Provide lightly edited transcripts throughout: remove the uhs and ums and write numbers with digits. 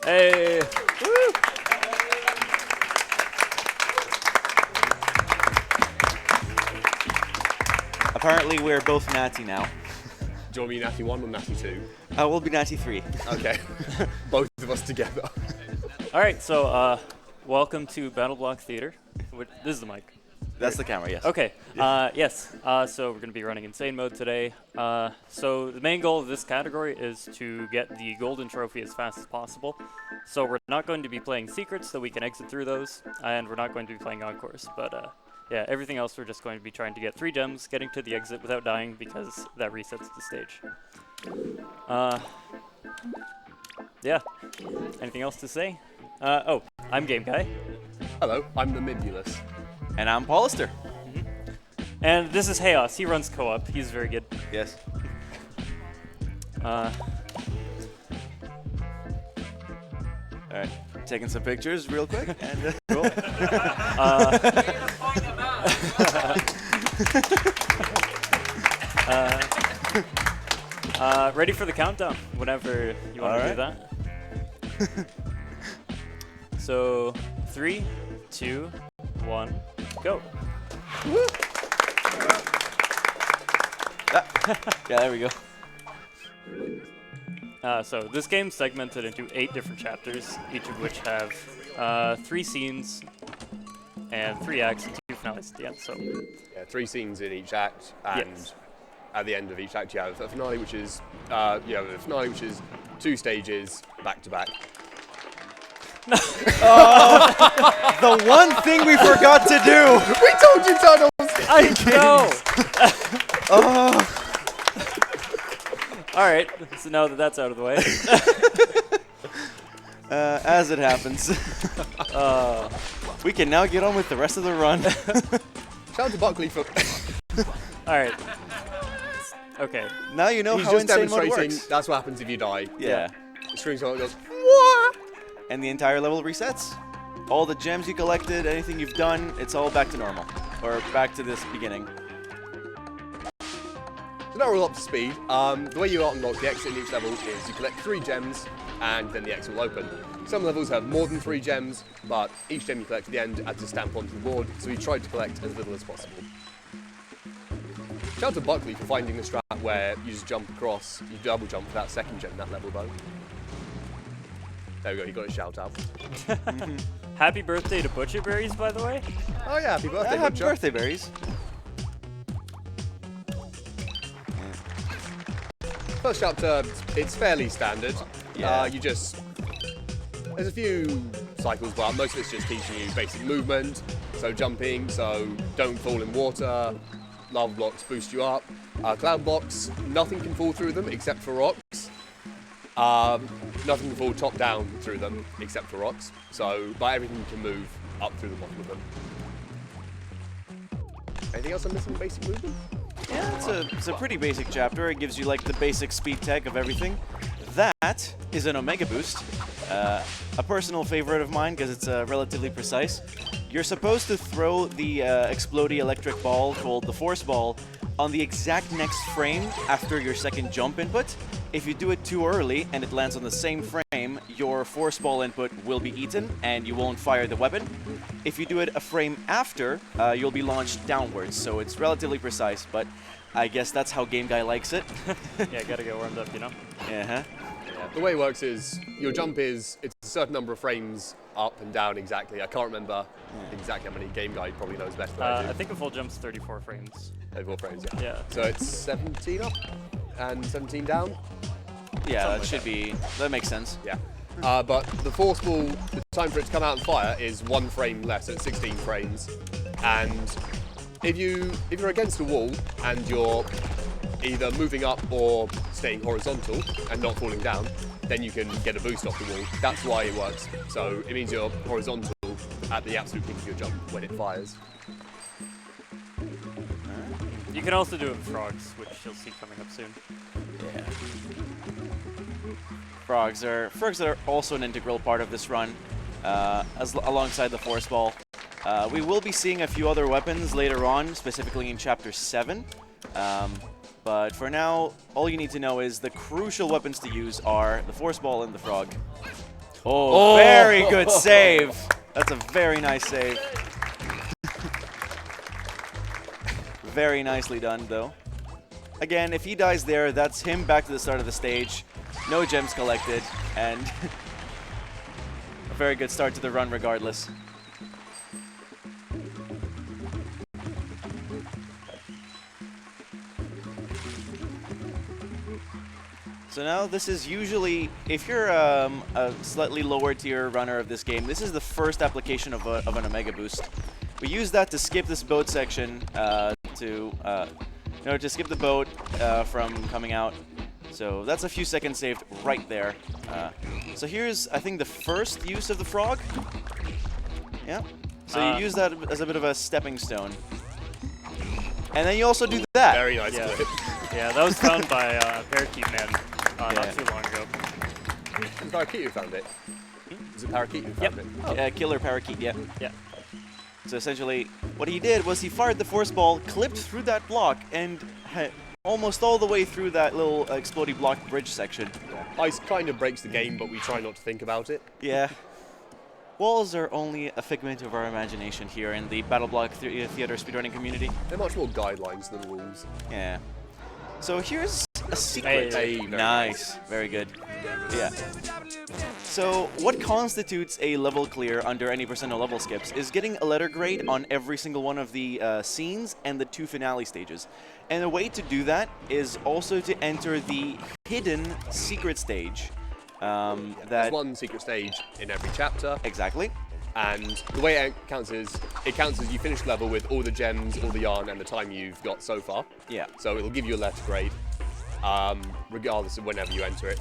Hey! Woo! Apparently, we're both natty now. Do you want me natty 1 or natty 2? We'll be natty 3. Okay. Both of us together. All right, so welcome to BattleBlock Theater. This is the mic. That's the camera, yes. Okay, yes. So we're going to be running Insane Mode today. So the main goal of this category is to get the golden trophy as fast as possible. So we're not going to be playing secrets, so we can exit through those, and we're not going to be playing encores. But yeah, everything else we're just going to be trying to get 3 gems, getting to the exit without dying, because that resets the stage. Yeah. Anything else to say? Oh, I'm Game Guy. Hello, I'm the Mimulus. And I'm Paulister. And this is Chaos. He runs co-op. He's very good. Yes. Uh, Alright, taking some pictures real quick. And, cool. Ready for the countdown whenever you want to do that. So, 3, 2, 1, go. Yeah, there we go. So this game's segmented into 8 different chapters, each of which have 3 scenes and 3 acts and 2 finales at the end. So yeah, 3 scenes in each act, and yes. At the end of each act you have a finale, which is 2 stages back to back. The one thing we forgot to do! We told you tunnels! I know! Alright, so now that that's out of the way. As it happens. We can now get on with the rest of the run. Shout out to Buckley for... Alright. Okay. Now you know He's how just Insane Mode demonstrating works. that's what happens if you die. Yeah. The screen's on, it goes, what? And the entire level resets. All the gems you collected, anything you've done, it's all back to normal. Or back to this beginning. So now we're all up to speed. The way you unlock the exit in each level is you collect 3 gems and then the exit will open. Some levels have more than 3 gems, but each gem you collect at the end adds a stamp onto the board, so we tried to collect as little as possible. Shout out to Buckley for finding the strat where you just jump across, you double jump for that second gem in that level though. There we go, he got a shout out. Happy birthday to Butcherberries, by the way. Oh yeah, happy birthday, Happy Butcher. birthday, berries. First chapter, it's fairly standard. Yeah. There's a few cycles, but most of it's just teaching you basic movement, so jumping, so don't fall in water, lava blocks boost you up, cloud blocks, nothing can fall through them except for rocks. Nothing can fall top down through them except for rocks, but everything can move up through the bottom of them. Anything else I'm missing in basic movement? Yeah, it's a pretty basic chapter. It gives you like the basic speed tech of everything. That is an Omega Boost, a personal favorite of mine because it's relatively precise. You're supposed to throw the explodey electric ball called the Force Ball on the exact next frame after your second jump input. If you do it too early and it lands on the same frame, your Force Ball input will be eaten and you won't fire the weapon. If you do it a frame after, you'll be launched downwards, so it's relatively precise, but I guess that's how Game Guy likes it. Yeah, gotta get warmed up, you know? Yeah. The way it works is your jump it's a certain number of frames up and down exactly. I can't remember exactly how many. Game Guy probably knows better than I do. I think a full jump's 34 frames. 34 frames, yeah. Yeah. So it's 17 up and 17 down. Yeah, that should be, that makes sense. Yeah. But the Force Ball, the time for it to come out and fire is 1 frame less at 16 frames. And if you're against a wall and you're either moving up or staying horizontal and not falling down, then you can get a boost off the wall. That's why it works. So it means you're horizontal at the absolute peak of your jump when it fires. You can also do it with frogs, which you'll see coming up soon. Yeah. Frogs are also an integral part of this run, alongside the Force Ball. We will be seeing a few other weapons later on, specifically in Chapter 7. But for now, all you need to know is the crucial weapons to use are the Force Ball and the Frog. Oh, very good save. That's a very nice save. Very nicely done, though. Again, if he dies there, that's him back to the start of the stage. No gems collected, and a very good start to the run regardless. So now this is usually, if you're a slightly lower tier runner of this game, this is the first application of an Omega Boost. We use that to skip this boat section to skip the boat from coming out. So that's a few seconds saved right there. So here's, I think, the first use of the frog. Yeah. So you use that as a bit of a stepping stone. And then you also do that. Very nice Yeah. clip. Yeah, that was found by Parakeet Man not too long ago. Was it Parakeet who found it? Was it Parakeet who found it? Oh. Yeah, Killer Parakeet, yeah. Yeah. So essentially, what he did was he fired the force ball, clipped through that block, and almost all the way through that little explodey block bridge section. Ice kind of breaks the game, but we try not to think about it. Yeah. Walls are only a figment of our imagination here in the BattleBlock theater speedrunning community. They're much more guidelines than rules. Yeah. So here's a secret. Hey, nice. Very good. Yeah. So what constitutes a level clear under any % level skips is getting a letter grade on every single one of the scenes and the 2 finale stages. And the way to do that is also to enter the hidden secret stage. There's one secret stage in every chapter. Exactly. And the way it counts is you finish level with all the gems, all the yarn, and the time you've got so far. Yeah. So it'll give you a letter grade, regardless of whenever you enter it.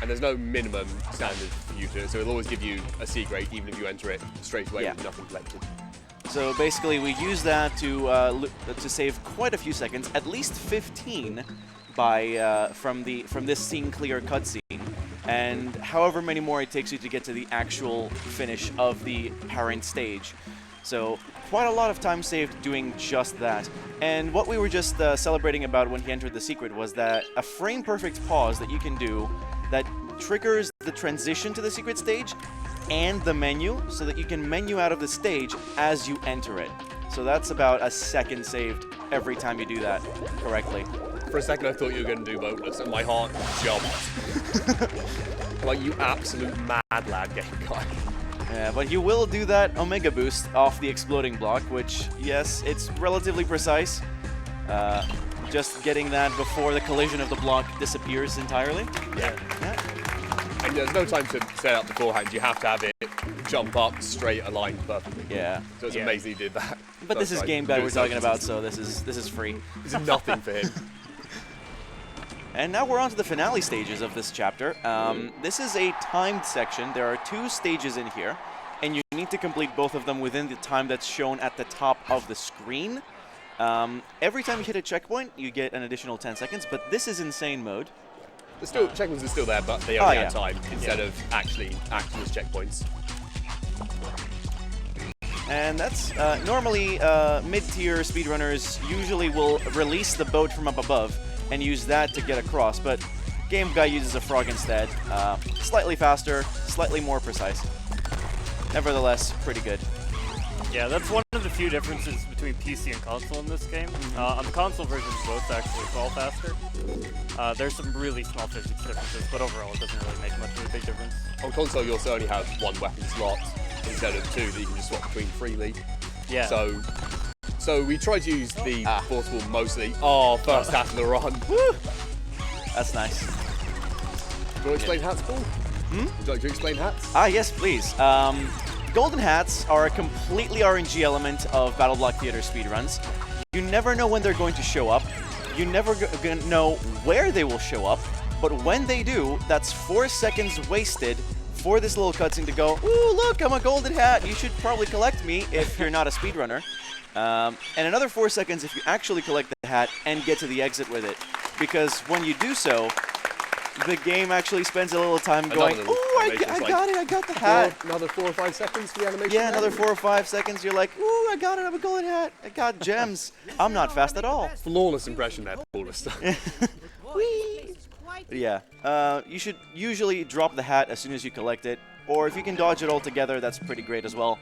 And there's no minimum standard for you to, so it'll always give you a C grade even if you enter it straight away with nothing collected. So basically, we use that to save quite a few seconds, at least 15, by from this scene clear cutscene, and however many more it takes you to get to the actual finish of the parent stage. So quite a lot of time saved doing just that. And what we were just celebrating about when he entered the secret was that a frame-perfect pause that you can do that triggers the transition to the secret stage and the menu, so that you can menu out of the stage as you enter it. So that's about a second saved every time you do that correctly. For a second I thought you were going to do boatless and my heart jumped. Like, you absolute mad lad, Gameguy. Yeah, but you will do that Omega Boost off the exploding block, which, yes, it's relatively precise. Just getting that before the collision of the block disappears entirely. Yeah. And there's no time to set up beforehand. You have to have it jump up straight, aligned perfectly. Yeah. So it's amazing he did that. But this is Gameguy we're talking about, so this is free. This is nothing for him. And now we're on to the finale stages of this chapter. This is a timed section. There are 2 stages in here, and you need to complete both of them within the time that's shown at the top of the screen. Every time you hit a checkpoint, you get an additional 10 seconds, but this is insane mode. The checkpoints are still there, but they only add time instead of actually acting as checkpoints. And that's normally mid-tier speedrunners usually will release the boat from up above and use that to get across, but Gameguy uses a frog instead. Slightly faster, slightly more precise. Nevertheless, pretty good. Yeah, that's one of the few differences between PC and console in this game. On the console version, the boats actually fall faster. There's some really small physics differences, but overall it doesn't really make much of a big difference. On console, you also only have 1 weapon slot instead of 2 that you can just swap between freely. Yeah. So we tried to use the portable mostly. Oh, first half of the run. Woo! That's nice. Do you want to explain hats, Paul? Would you like to explain hats? Yes, please. Golden hats are a completely RNG element of BattleBlock Theater speedruns. You never know when they're going to show up. You never know where they will show up. But when they do, that's 4 seconds wasted for this little cutscene to go, ooh, look, I'm a golden hat. You should probably collect me if you're not a speedrunner. And another 4 seconds if you actually collect the hat and get to the exit with it. Because when you do so, the game actually spends a little time going, ooh, I got it, I got the hat. Another 4 or 5 seconds for the animation? Yeah, another 4 or 5 seconds. You're like, ooh, I got it, I'm a golden hat. I got gems. I'm not fast at all. Flawless impression there, Paul. Whee! Yeah, you should usually drop the hat as soon as you collect it, or if you can dodge it all together, that's pretty great as well.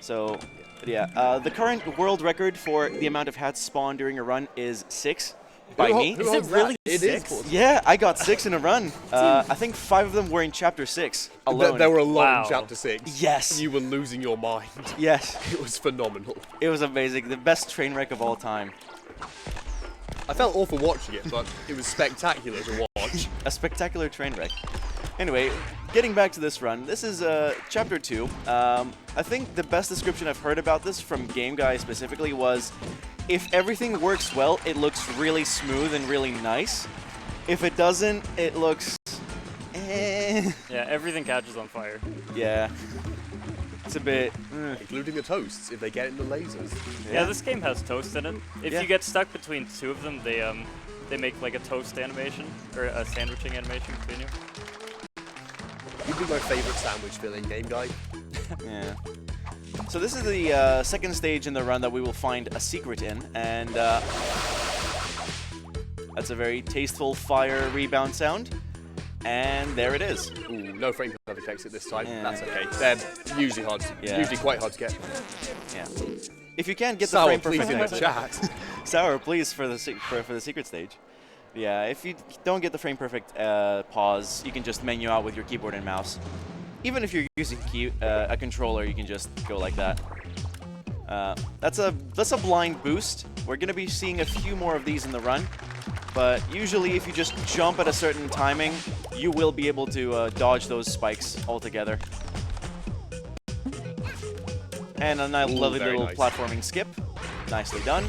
So, yeah, the current world record for the amount of hats spawned during a run is 6 by me. Is it really 6? Yeah, I got 6 in a run. I think 5 of them were in Chapter 6 alone. There were a lot Wow. in Chapter 6. Yes. You were losing your mind. Yes, It was phenomenal. it was amazing. The best train wreck of all time. I felt awful watching it, but it was spectacular to watch. A spectacular train wreck. Anyway, getting back to this run, this is Chapter 2. I think the best description I've heard about this from Game Guy specifically was, if everything works well, it looks really smooth and really nice. If it doesn't, it looks... eh. Yeah, everything catches on fire. Yeah. It's a bit... Including the toasts, if they get in the lasers. Yeah, this game has toast in it. If Yeah. you get stuck between 2 of them, they make like a toast animation or a sandwiching animation between you. You'd be my favourite sandwich filling game guy. Yeah. So this is the second stage in the run that we will find a secret in, and that's a very tasteful fire rebound sound. And there it is. Ooh, no frame perfect exit this time. Yeah. That's okay. They're usually usually quite hard to get. Yeah. If you can't get the Sour, frame please, perfect in the exit, chat. Sour, please, for the secret stage. Yeah, if you don't get the frame perfect pause, you can just menu out with your keyboard and mouse. Even if you're using a controller, you can just go like that. That's a blind boost. We're gonna be seeing a few more of these in the run, but usually if you just jump at a certain timing, you will be able to dodge those spikes altogether. And a nice, lovely very little nice. platforming skip. Nicely done.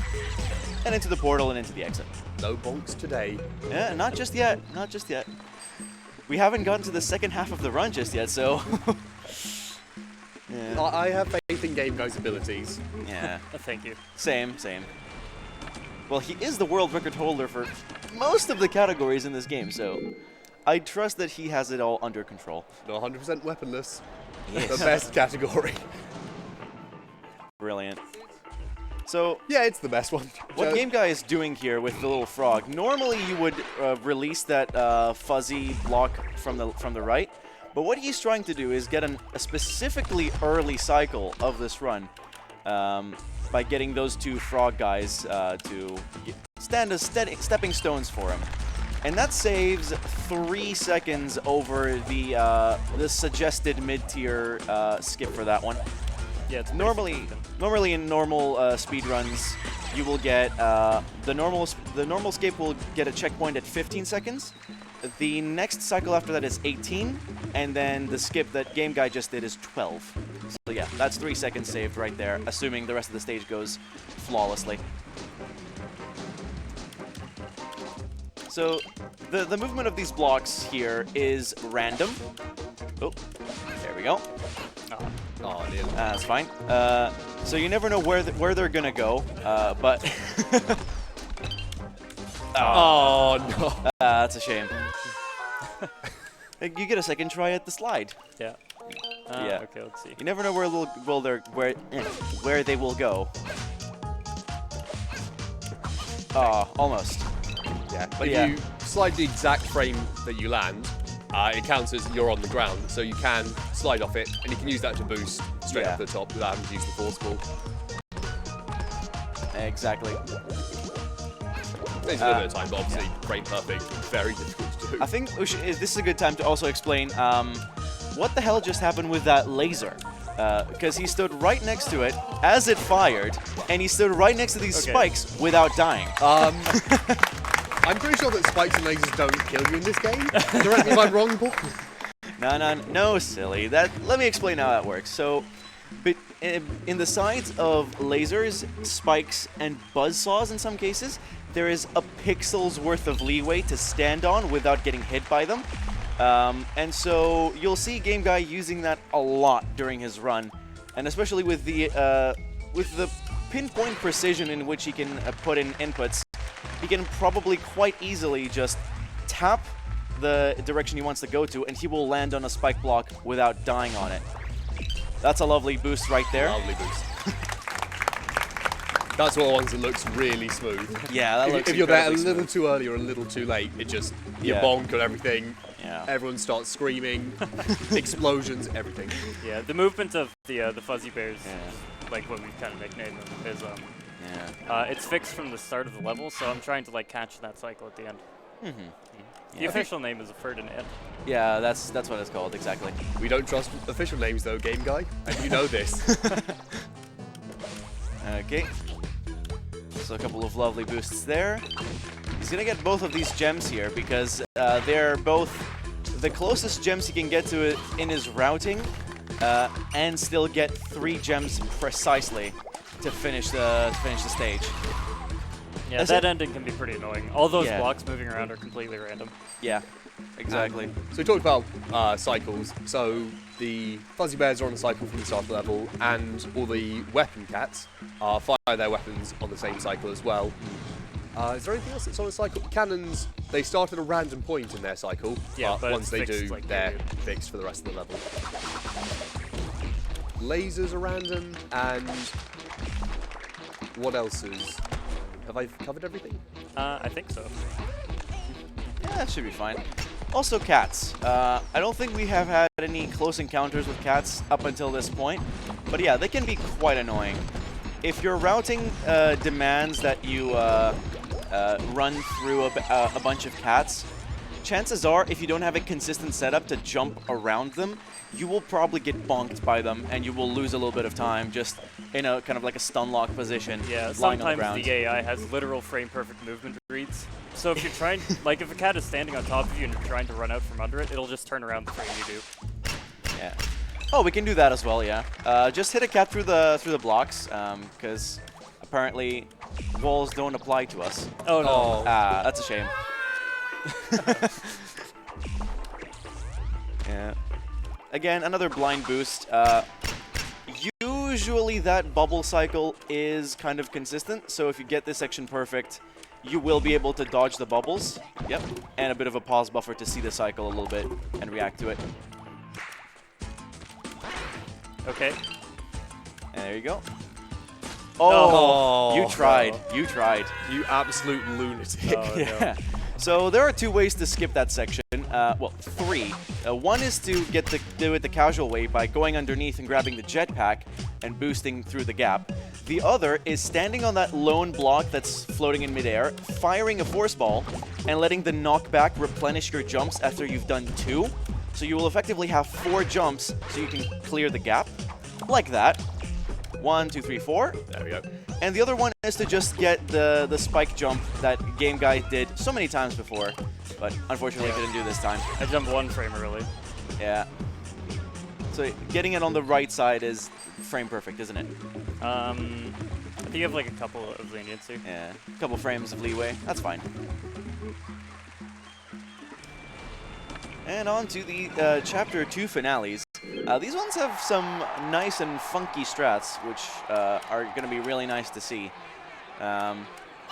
And into the portal and into the exit. No bonks today. Yeah, not just yet. Not just yet. We haven't gotten to the second half of the run just yet, so... yeah. I have faith in Game Guy's abilities. Yeah. Thank you. Same. Well, he is the world record holder for most of the categories in this game, so I trust that he has it all under control. No, 100% weaponless. Yes. The best category. Brilliant. So, Yeah, it's the best one. what Game Guy is doing here with the little frog, normally you would release that fuzzy block from the right, but what he's trying to do is get a specifically early cycle of this run by getting those 2 frog guys to stand as stepping stones for him. And that saves 3 seconds over the suggested mid-tier skip for that one. Yeah, it's Normally in normal speedruns, you will get the normal skip will get a checkpoint at 15 seconds. The next cycle after that is 18, and then the skip that Game Guy just did is 12. So yeah, that's 3 seconds saved right there, assuming the rest of the stage goes flawlessly. So the movement of these blocks here is random. Oh, there we go. Oh, nearly. That's fine. So you never know where they're gonna go, but Oh, no. that's a shame. You get a second try at the slide. Yeah. Yeah. Okay, let's see. You never know where they will go. Almost. Yeah, But if yeah. you slide the exact frame that you land, it counts as you're on the ground, so you can slide off it, and you can use that to boost straight Yeah. up to the top without having to use the force ball. Exactly. Takes a little bit of time, but obviously frame perfect, very difficult to do. I think this is a good time to also explain what the hell just happened with that laser. Because he stood right next to it as it fired, and he stood right next to these spikes without dying. I'm pretty sure that spikes and lasers don't kill you in this game. Correct me if I'm wrong, Paul. No, silly. Let me explain how that works. So, in the sides of lasers, spikes, and buzzsaws in some cases, there is a pixel's worth of leeway to stand on without getting hit by them. And so you'll see Game Guy using that a lot during his run, and especially with the pinpoint precision in which he can put in inputs, he can probably quite easily just tap the direction he wants to go to, and he will land on a spike block without dying on it. That's a lovely boost right there. Lovely boost. That's one of the ones that looks really smooth. Yeah, that looks If you're there a incredibly little smooth. too early or a little too late, it just, you Yeah. bonk and everything. Yeah. Everyone starts screaming, explosions, everything. Yeah, the movement of the fuzzy bears, Yeah. like what we kind of nicknamed them, is Yeah. it's fixed from the start of the level, so I'm trying to like catch that cycle at the end. The official name is a Ferdinand. Yeah, that's what it's called, exactly. We don't trust official names though, Game Guy, and you know this. Okay. So a couple of lovely boosts there. He's gonna get both of these gems here because they're both the closest gems he can get to it in his routing, and still get 3 gems precisely to finish the stage. Yeah, That's that it. ending can be pretty annoying. All those Yeah. blocks moving around are completely random. Yeah, exactly. So we talked about cycles. So the fuzzy bears are on a cycle from the start of the level, and all the weapon cats fire their weapons on the same cycle as well. Is there anything else that's on the cycle? Cannons, they start at a random point in their cycle, Yeah, but once it's they fixed, do, like, they're period. fixed for the rest of the level. Lasers are random, and what else is... Have I covered everything? I think so. Yeah, that should be fine. Also cats. I don't think we have had any close encounters with cats up until this point, but yeah, they can be quite annoying. If your routing demands that you run through a bunch of cats, chances are, if you don't have a consistent setup to jump around them, you will probably get bonked by them, and you will lose a little bit of time just in a kind of like a stun lock position, Yeah, lying on the sometimes ground. the AI has literal frame perfect movement reads. So if you're trying, like if a cat is standing on top of you and you're trying to run out from under it, it'll just turn around the frame you do. Yeah. Oh, we can do that as well. Yeah. Just hit a cat through the blocks, because apparently walls don't apply to us. Oh no. Oh. Ah, that's a shame. Yeah. Again, another blind boost. Usually that bubble cycle is kind of consistent, so if you get this section perfect, you will be able to dodge the bubbles. Yep. And a bit of a pause buffer to see the cycle a little bit and react to it. Okay. And there you go. Oh, No. you tried. You tried. You absolute lunatic. Oh, Yeah. So there are 2 ways to skip that section. Well, 3. One is to do it the casual way by going underneath and grabbing the jetpack and boosting through the gap. The other is standing on that lone block that's floating in midair, firing a force ball, and letting the knockback replenish your jumps after you've done 2. So you will effectively have 4 jumps so you can clear the gap. Like that. 1, 2, 3, 4. There we go. And the other one is to just get the spike jump that Game Guy did so many times before, but unfortunately couldn't do this time. I jumped 1 frame early. Yeah. So getting it on the right side is frame perfect, isn't it? I think you have like a couple of leniency. Yeah. A couple frames of leeway. That's fine. And on to the Chapter 2 finales. These ones have some nice and funky strats, which are going to be really nice to see.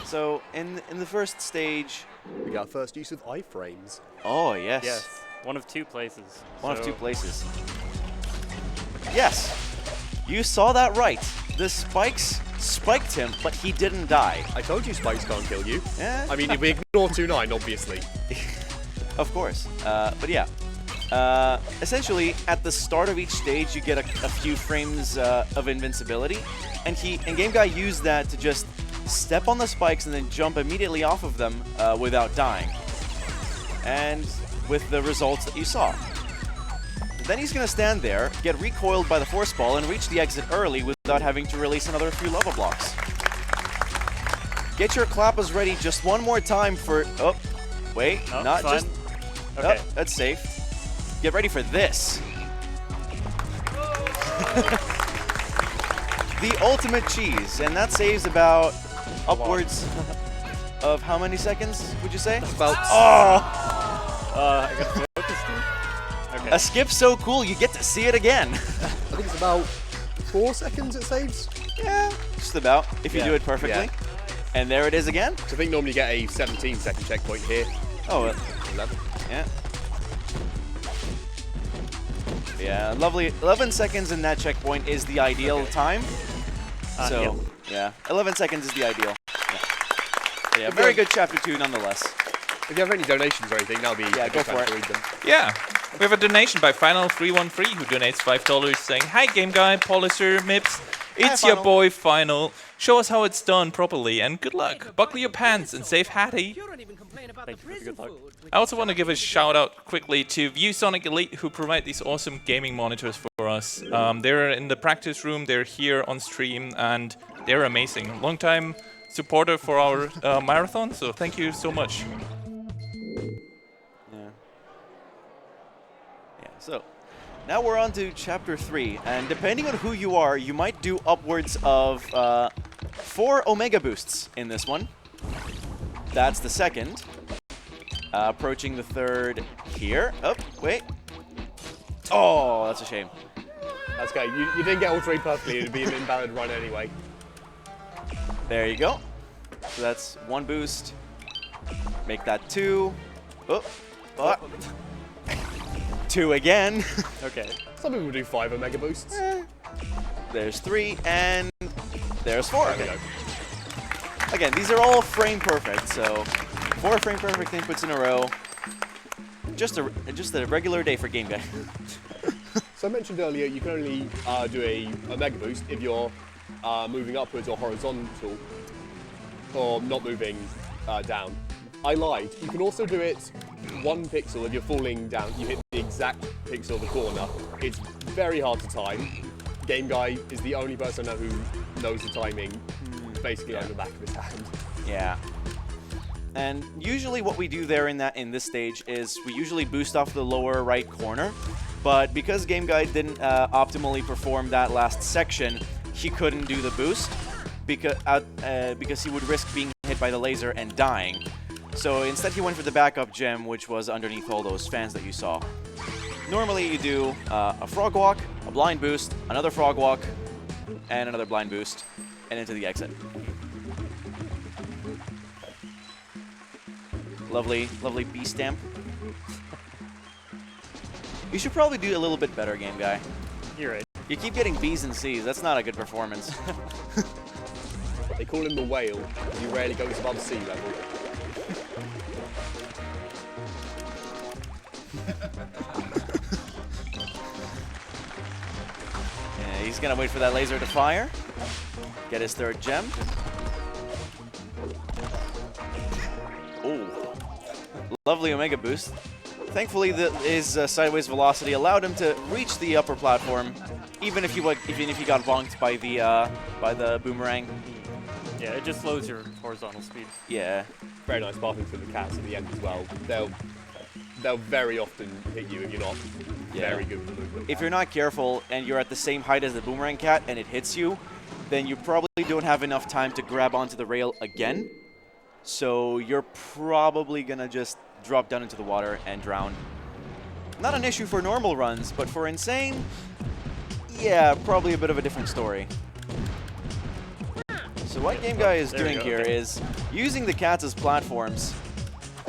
So in the first stage... We got our first use of iframes. Oh, yes. Yes. One of 2 places. One of So- 2 places. Yes. You saw that right. The spikes spiked him, but he didn't die. I told you spikes can't kill you. Yeah. I mean, if we ignore 2-9, obviously. Of course. But yeah. Essentially, at the start of each stage, you get a few frames of invincibility, and Game Guy used that to just step on the spikes and then jump immediately off of them without dying. And with the results that you saw. Then he's going to stand there, get recoiled by the force ball, and reach the exit early without having to release another few lava blocks. Get your clappers ready just one more time for... Oh, wait, Oh, not fine. just... Okay. Oh, that's safe. Get ready for this. The ultimate cheese, and that saves about upwards of how many seconds, would you say? About Oh! I got focused. Okay. A skip so cool, you get to see it again. I think it's about 4 seconds it saves. Yeah, just about, if you Yeah, do it perfectly. yeah. And there it is again. So I think normally you get a 17-second checkpoint here. Oh, 11. yeah. Yeah, lovely. 11 seconds in that checkpoint is the ideal Okay. time. So, Yep. Yeah, 11 seconds is the ideal. Yeah, very good chapter 2 nonetheless. If you have any donations or anything, that'll be Yeah, go for it. to read them. Yeah. We have a donation by Final313 who donates $5 saying, "Hi Game Guy, Polisher, Mips. It's Hi, your Final. boy Final. Show us how it's done properly and good luck. Buckle your pants and save Hattie." Thank you for the good luck. I also want to give a shout out quickly to ViewSonic Elite who provide these awesome gaming monitors for us. They're in the practice room, they're here on stream, and they're amazing. Long time supporter for our marathon, so thank you so much. Yeah, so now we're on to chapter 3, and depending on who you are, you might do upwards of 4 Omega boosts in this one. That's the second. Approaching the third here. Oh, wait. Oh, that's a shame. That's okay. You didn't get all 3 perfectly. It'd be an invalid run anyway. There you go. So that's 1 boost. Make that 2. Oh, oh. 2 again. Okay. Some people do 5 Omega boosts. There's 3, and there's 4. There we go. Again, these are all frame perfect, so 4 frame perfect inputs in a row. Just a regular day for Game Guy. So I mentioned earlier, you can only do a Omega boost if you're moving upwards or horizontal, or not moving down. I lied. You can also do it 1 pixel if you're falling down. You hit the exact pixel of the corner. It's very hard to time. Game Guy is the only person I know who knows the timing basically on the back of his hand. Yeah. And usually what we do there in this stage is we usually boost off the lower right corner, but because Game Guy didn't optimally perform that last section, he couldn't do the boost because he would risk being hit by the laser and dying. So instead he went for the backup gem, which was underneath all those fans that you saw. Normally you do a frog walk, a blind boost, another frog walk, and another blind boost, and into the exit. Lovely, lovely B stamp. You should probably do a little bit better, Game Guy. You're right. You keep getting B's and C's. That's not a good performance. They call him the whale. He rarely goes above sea level. Yeah, he's gonna wait for that laser to fire. Get his 3rd gem. Oh, lovely Omega boost. Thankfully, his sideways velocity allowed him to reach the upper platform, even if he got bonked by the boomerang. Yeah, it just slows your horizontal speed. Yeah. Very nice passing to the cats at the end as well. They'll very often hit you if you're not very good with the movement. If you're not careful and you're at the same height as the boomerang cat and it hits you, then you probably don't have enough time to grab onto the rail again. So you're probably gonna just drop down into the water and drown. Not an issue for normal runs, but for insane, yeah, probably a bit of a different story. So what Game Guy is doing here is using the cats as platforms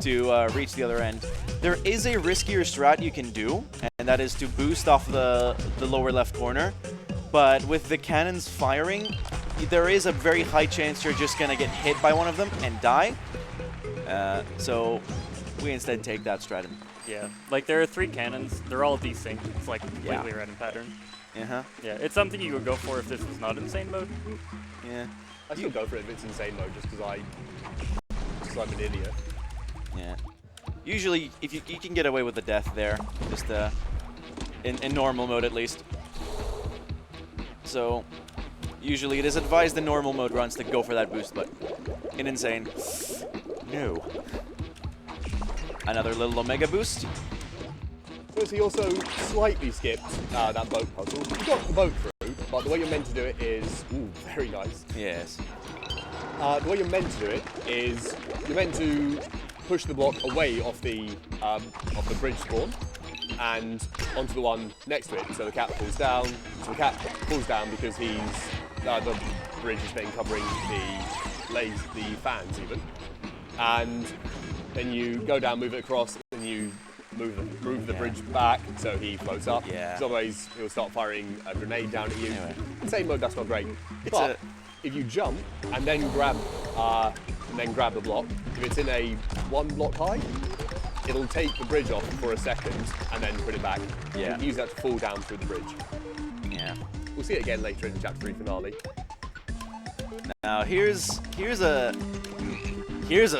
to reach the other end. There is a riskier strat you can do, and that is to boost off the lower left corner. But with the cannons firing, there is a very high chance you're just gonna get hit by one of them and die. So we instead take that strat. Yeah, like there are 3 cannons. They're all desynced. It's like completely random pattern. Uh-huh. Yeah, it's something you would go for if this was not insane mode. Yeah. I still go for it if it's insane mode, just because I'm an idiot. Yeah. Usually, if you can get away with the death there, just in normal mode at least. So, usually it is advised in normal mode runs to go for that boost, but in insane, no. Another little Omega boost. Notice he also slightly skipped that boat puzzle. You got the boat through, but the way you're meant to do it is... Ooh, very nice. Yes. The way you're meant to do it is you're meant to push the block away off the bridge spawn and onto the one next to it. So the cat falls down. So the cat falls down because the bridge is then covering the fans even. And then you go down, move it across, and you move the bridge back so he floats up. Yeah. Because otherwise he'll start firing a grenade down at you. Anyway. In same mode, that's not great. if you jump and then grab the block, if it's in a 1 block high, it'll take the bridge off for a second and then put it back. Yeah. You can use that to fall down through the bridge. Yeah. We'll see it again later in the Chapter 3 finale. Now here's a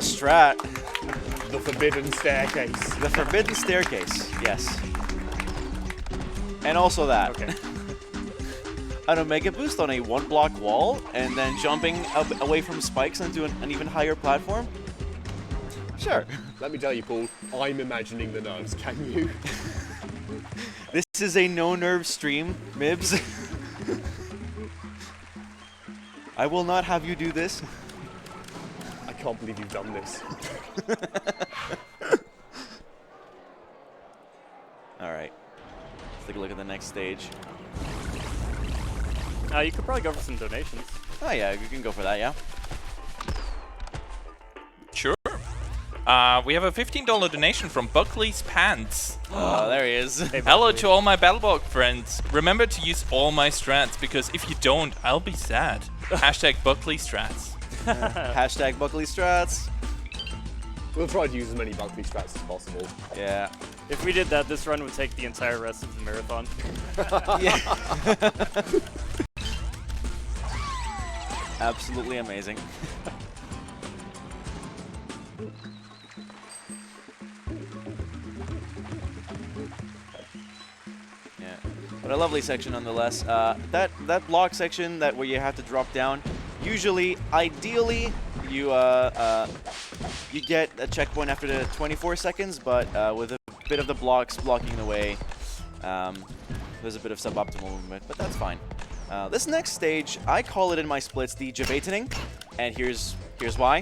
strat. The Forbidden Staircase. The Forbidden Staircase, yes. And also that. Okay. An Omega Boost on a 1 block wall and then jumping up away from spikes onto an even higher platform? Sure. Let me tell you, Paul, I'm imagining the nerves, can you? This is a no-nerve stream, Mibs. I will not have you do this. I can't believe you've done this. Alright. Let's take a look at the next stage. You could probably go for some donations. Oh yeah, you can go for that, yeah. Sure. We have a $15 donation from Buckley's Pants. Oh, there he is. Hey, Hello Buckley. to all my BattleBlock friends. Remember to use all my strats, because if you don't, I'll be sad. Hashtag Buckley Strats. Hashtag Buckley Strats. We'll try to use as many Buckley strats as possible. Yeah. If we did that, this run would take the entire rest of the marathon. Yeah. Absolutely amazing. Yeah. But a lovely section nonetheless. That block section where you have to drop down, usually, ideally, you get a checkpoint after the 24 seconds, but with a bit of the blocks blocking the way, there's a bit of suboptimal movement, but that's fine. This next stage, I call it in my splits the Jabataning, and here's why.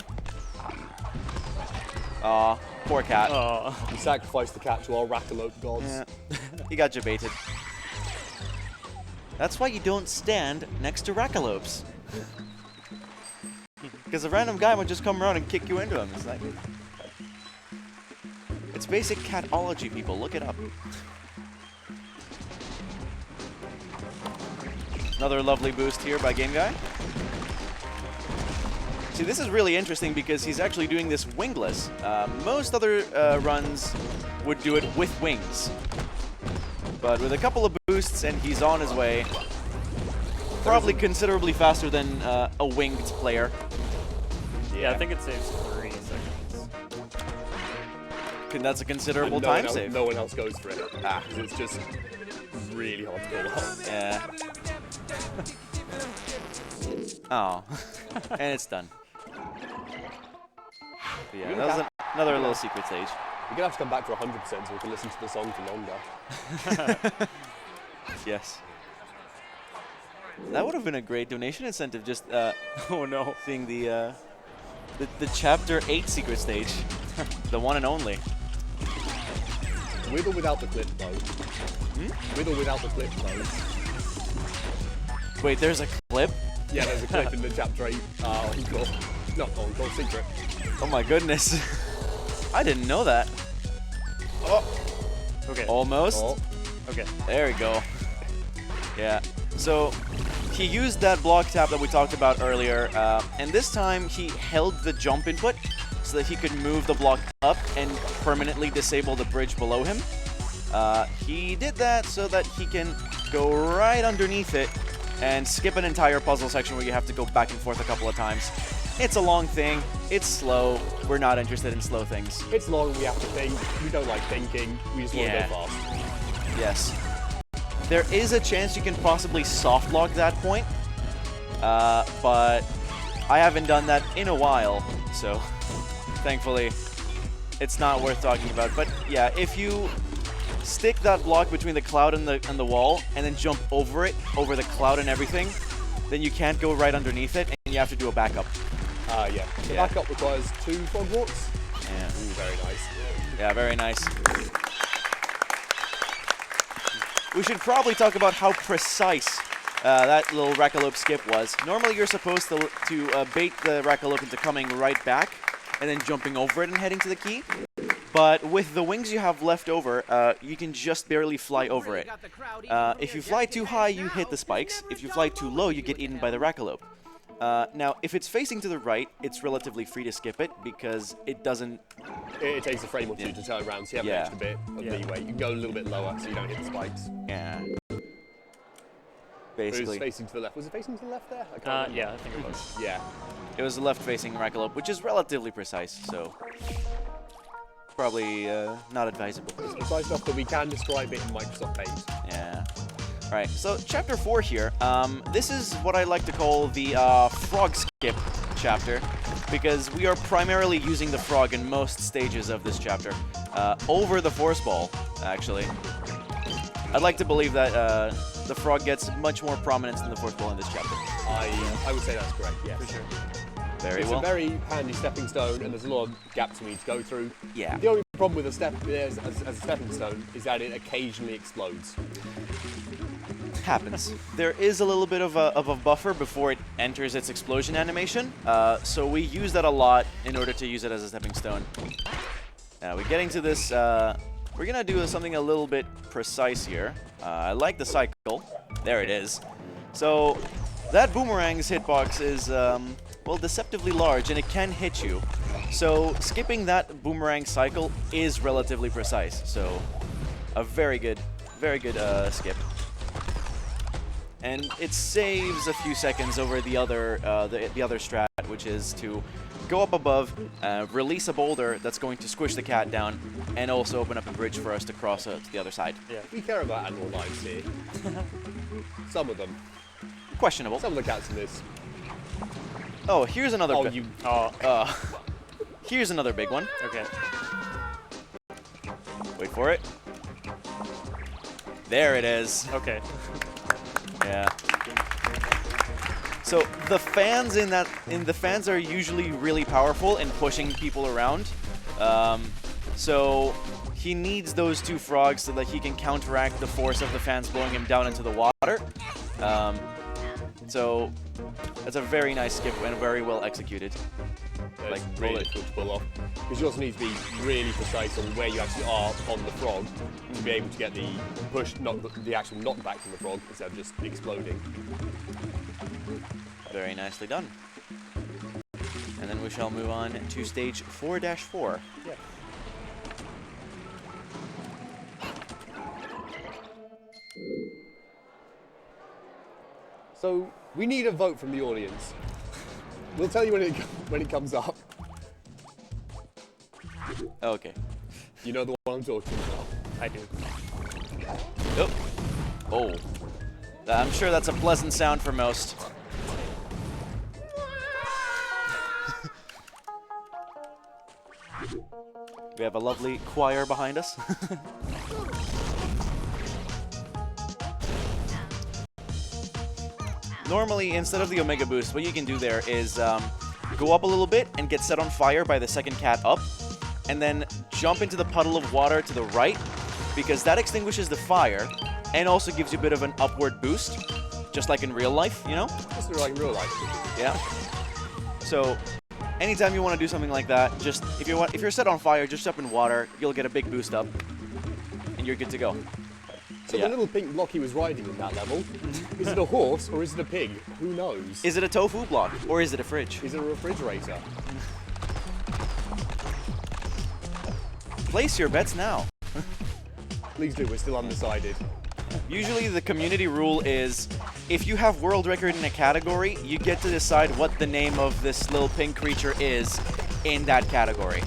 Aw, poor cat. Oh. You sacrificed the cat to our Rackalope gods. Yeah, he got Jabated. That's why you don't stand next to Rackalopes. Because a random guy would just come around and kick you into him. It's like... It's basic catology, people. Look it up. Another lovely boost here by GameguySD. See, this is really interesting because he's actually doing this wingless. Most other runs would do it with wings. But with a couple of boosts and he's on his way. Probably considerably faster than a winged player. Yeah, I think it saves 3 seconds. That's a considerable And time save. No one else goes for it. Because it's just really hard to pull off. Yeah. Oh. And it's done. But yeah, that was another little secret stage. You're going to have to come back to 100% so we can listen to the song for longer. Yes. That would have been a great donation incentive, just Oh no. seeing the Chapter 8 secret stage. The one and only. With or without the clip, though. With or without the clip, though. Wait, there's a clip? Yeah, there's a clip in the Chapter 8 Encore. Not Encore, secret. Oh my goodness. I didn't know that. Oh! Okay. Almost. Oh. Okay. There we go. Yeah. So he used that block tap that we talked about earlier, and this time he held the jump input so that he could move the block up and permanently disable the bridge below him. He did that so that he can go right underneath it and skip an entire puzzle section where you have to go back and forth a couple of times. It's a long thing. It's slow. We're not interested in slow things. It's long, we have to think. We don't like thinking. We just want to Yeah. go fast. Yes. There is a chance you can possibly soft lock that point, but I haven't done that in a while, so thankfully it's not worth talking about. But yeah, if you stick that block between the cloud and the wall and then jump over it, over the cloud and everything, then you can't go right underneath it and you have to do a backup. Yeah. The Yeah. backup requires 2 frog walks. Yeah, Ooh, very nice. yeah, very nice. We should probably talk about how precise that little Rackalope skip was. Normally you're supposed to bait the Rackalope into coming right back and then jumping over it and heading to the key. But with the wings you have left over, you can just barely fly over it. If you fly too high, you hit the spikes. If you fly too low, you get eaten by the Rackalope. Now, if it's facing to the right, it's relatively free to skip it because it doesn't... It takes a frame or two to turn around, so you have an extra bit of leeway. You can go a little bit lower so you don't hit the spikes. Yeah. It was Basically. facing to the left. Was it facing to the left there? I can't remember. Yeah, I think it was. Yeah. It was a left-facing Rackalope, which is relatively precise, so... Probably not advisable. It's precise enough that we can describe it in Microsoft Paint. Yeah. Alright, so chapter 4 here. This is what I like to call the frog skip chapter, because we are primarily using the frog in most stages of this chapter. Over the force ball, actually. I'd like to believe that the frog gets much more prominence than the force ball in this chapter. I would say that's correct, yes. For sure. Very It's well. a very handy stepping stone, and there's a lot of gaps we need to go through. Yeah. The only problem with as a stepping stone is that it occasionally explodes. Happens. There is a little bit of a buffer before it enters its explosion animation, so we use that a lot in order to use it as a stepping stone. Now we're getting to this, we're gonna do something a little bit precise here. I like the cycle. There it is. So that boomerang's hitbox is, well, deceptively large, and it can hit you. So skipping that boomerang cycle is relatively precise. So a very good skip. And it saves a few seconds over the other strat, which is to go up above, release a boulder that's going to squish the cat down, and also open up a bridge for us to cross to the other side. Yeah. We care about animal lives here. Some of them. Questionable. Some of the cats in this. Oh, here's another. Oh, you. Here's another big one. Okay. Wait for it. There it is. Okay. Yeah. So the fans the fans are usually really powerful in pushing people around. So he needs those two frogs so that he can counteract the force of the fans blowing him down into the water. So that's a very nice skip and very well executed. Like really difficult to pull off. Because you also need to be really precise on where you actually are on the frog to be able to get the push, not the actual knockback from the frog instead of just exploding. Very nicely done. And then we shall move on to stage 4-4. Yeah. So we need a vote from the audience. We'll tell you when it comes up. Okay. You know the one I'm talking about. I do. Yep. Oh. I'm sure that's a pleasant sound for most. We have a lovely choir behind us. Normally, instead of the Omega Boost, what you can do there is go up a little bit and get set on fire by the second cat up, and then jump into the puddle of water to the right, because that extinguishes the fire and also gives you a bit of an upward boost, just like in real life, you know? Just like in real life. Yeah. So, anytime you want to do something like that, just if you're set on fire, just jump in water. You'll get a big boost up, and you're good to go. So the little pink block he was riding in that level, is it a horse or is it a pig? Who knows? Is it a tofu block or is it a fridge? Is it a refrigerator? Place your bets now. Please do, we're still undecided. Usually the community rule is if you have world record in a category, you get to decide what the name of this little pink creature is in that category.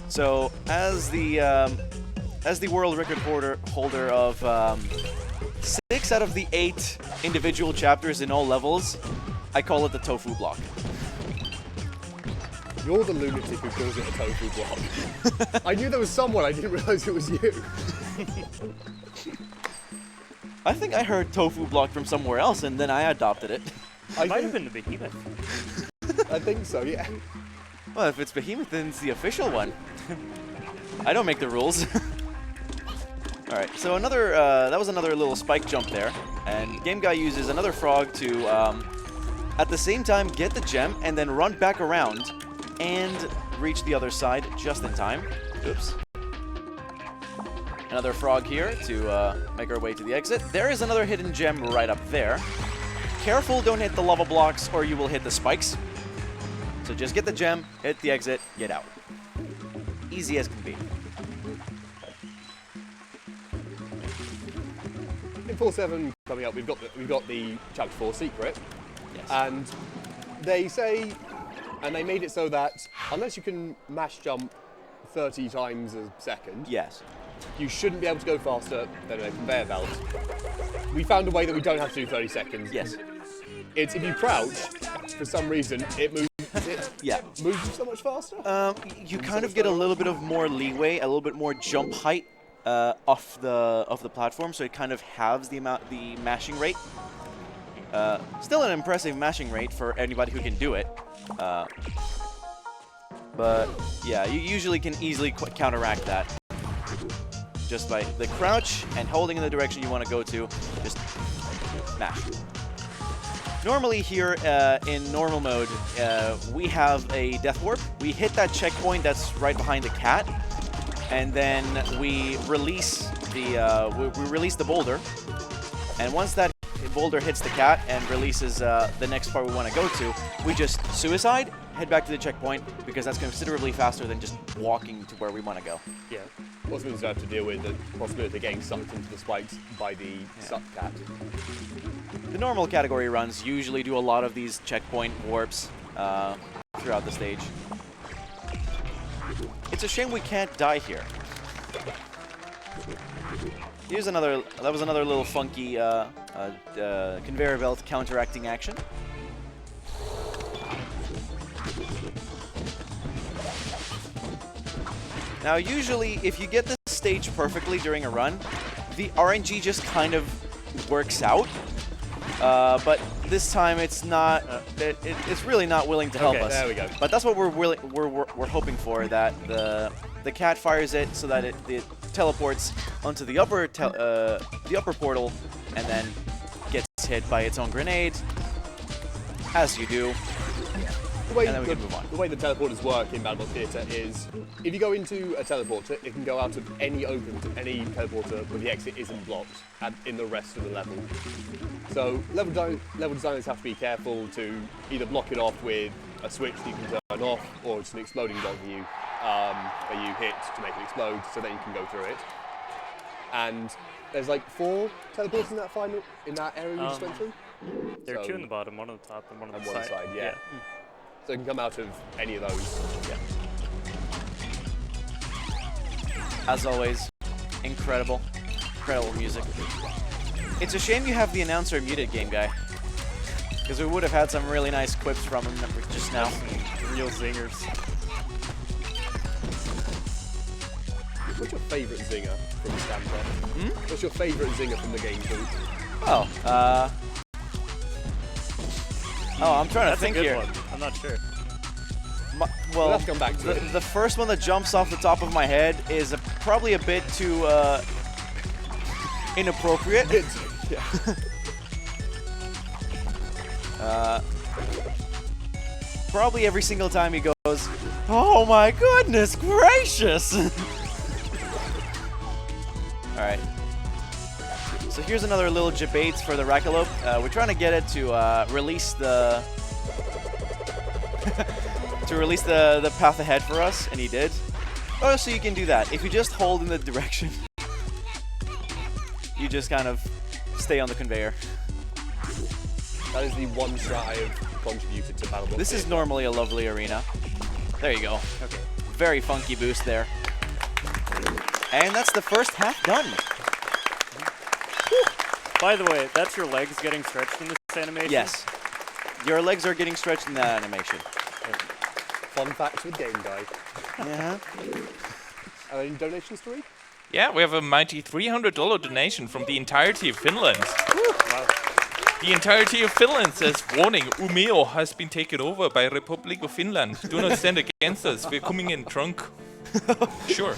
So as the world record holder of 6 out of the 8 individual chapters in all levels, I call it the tofu block. You're the lunatic who calls it a tofu block. I knew there was someone, I didn't realise it was you. I think I heard tofu block from somewhere else and then I adopted it. Might have been the behemoth. I think so, yeah. Well, if it's behemoth, then it's the official one. I don't make the rules. Alright, so that was another little spike jump there, and Game Guy uses another frog to, at the same time, get the gem, and then run back around, and reach the other side just in time. Oops. Another frog here to make our way to the exit. There is another hidden gem right up there. Careful, don't hit the lava blocks or you will hit the spikes. So just get the gem, hit the exit, get out. Easy as can be. In 4-7 coming up, we've got the Chapter 4 secret, Yes. and they say, and they made it so that unless you can mash jump 30 times a second, Yes. you shouldn't be able to go faster than a conveyor belt. We found a way that we don't have to do 30 seconds. Yes. It's if you crouch, for some reason, it moves. Yeah. Moves you so much faster. You kind of get a little bit of more leeway, a little bit more jump height off the platform, so it kind of halves the mashing rate. Still an impressive mashing rate for anybody who can do it. But yeah, you usually can easily counteract that just by the crouch and holding in the direction you want to go to. Just mash. Normally here in normal mode, we have a death warp. We hit that checkpoint that's right behind the cat, and then we release the boulder. And once that boulder hits the cat and releases the next part we want to go to, we just suicide, head back to the checkpoint, because that's considerably faster than just walking to where we want to go. Yeah. Also means you have to deal with the possibility of getting sucked into the spikes by the suck cat. The normal category runs usually do a lot of these checkpoint warps throughout the stage. It's a shame we can't die here. Here's another. That was another little funky conveyor belt counteracting action. Now, usually, if you get the stage perfectly during a run, the RNG just kind of works out. But this time, it's not. It's really not willing to help us. There we go. But that's what we're hoping for. That the cat fires it so that it teleports onto the upper portal, and then gets hit by its own grenade, as you do. The way, And then we can move on. The way the teleporters work in BattleBlock Theatre is, if you go into a teleporter, it can go out of any teleporter where the exit isn't blocked in the rest of the level. So level designers have to be careful to either block it off with a switch that you can turn off, or just an exploding block that you hit to make it explode, so then you can go through it. And there's like 4 teleporters in that area we just went through. There are So- 2 on the bottom, 1 on the top, and 1 on And the one side, yeah. So it can come out of any of those. Yeah. As always, incredible music. It's a shame you have the announcer muted, Game Guy, because we would have had some really nice quips from him just now. Real zingers. What's your favourite zinger from the Stamper? What's your favourite zinger from the game group? Oh, I'm trying to That's a think good here. one. I'm not sure. Well, Let's come back to it. the first one that jumps off the top of my head is probably a bit too inappropriate. Probably every single time he goes, "Oh my goodness gracious!" All right. So here's another little debate for the Rackalope. We're trying to get it to release the the path ahead for us, and he did. Oh, so you can do that. If you just hold in the direction, you just kind of stay on the conveyor. That is the one strat I have contributed to BattleBlock. This is normally a lovely arena. There you go. Okay. Very funky boost there. And that's the first half done. By the way, that's your legs getting stretched in this animation? Yes. Your legs are getting stretched in that animation. Fun facts with Game Guy. Yeah. Any donations to read? Yeah, we have a mighty $300 donation from the entirety of Finland. Wow. The entirety of Finland says, warning, Umeå has been taken over by Republic of Finland. Do not stand against us. We're coming in drunk. Sure.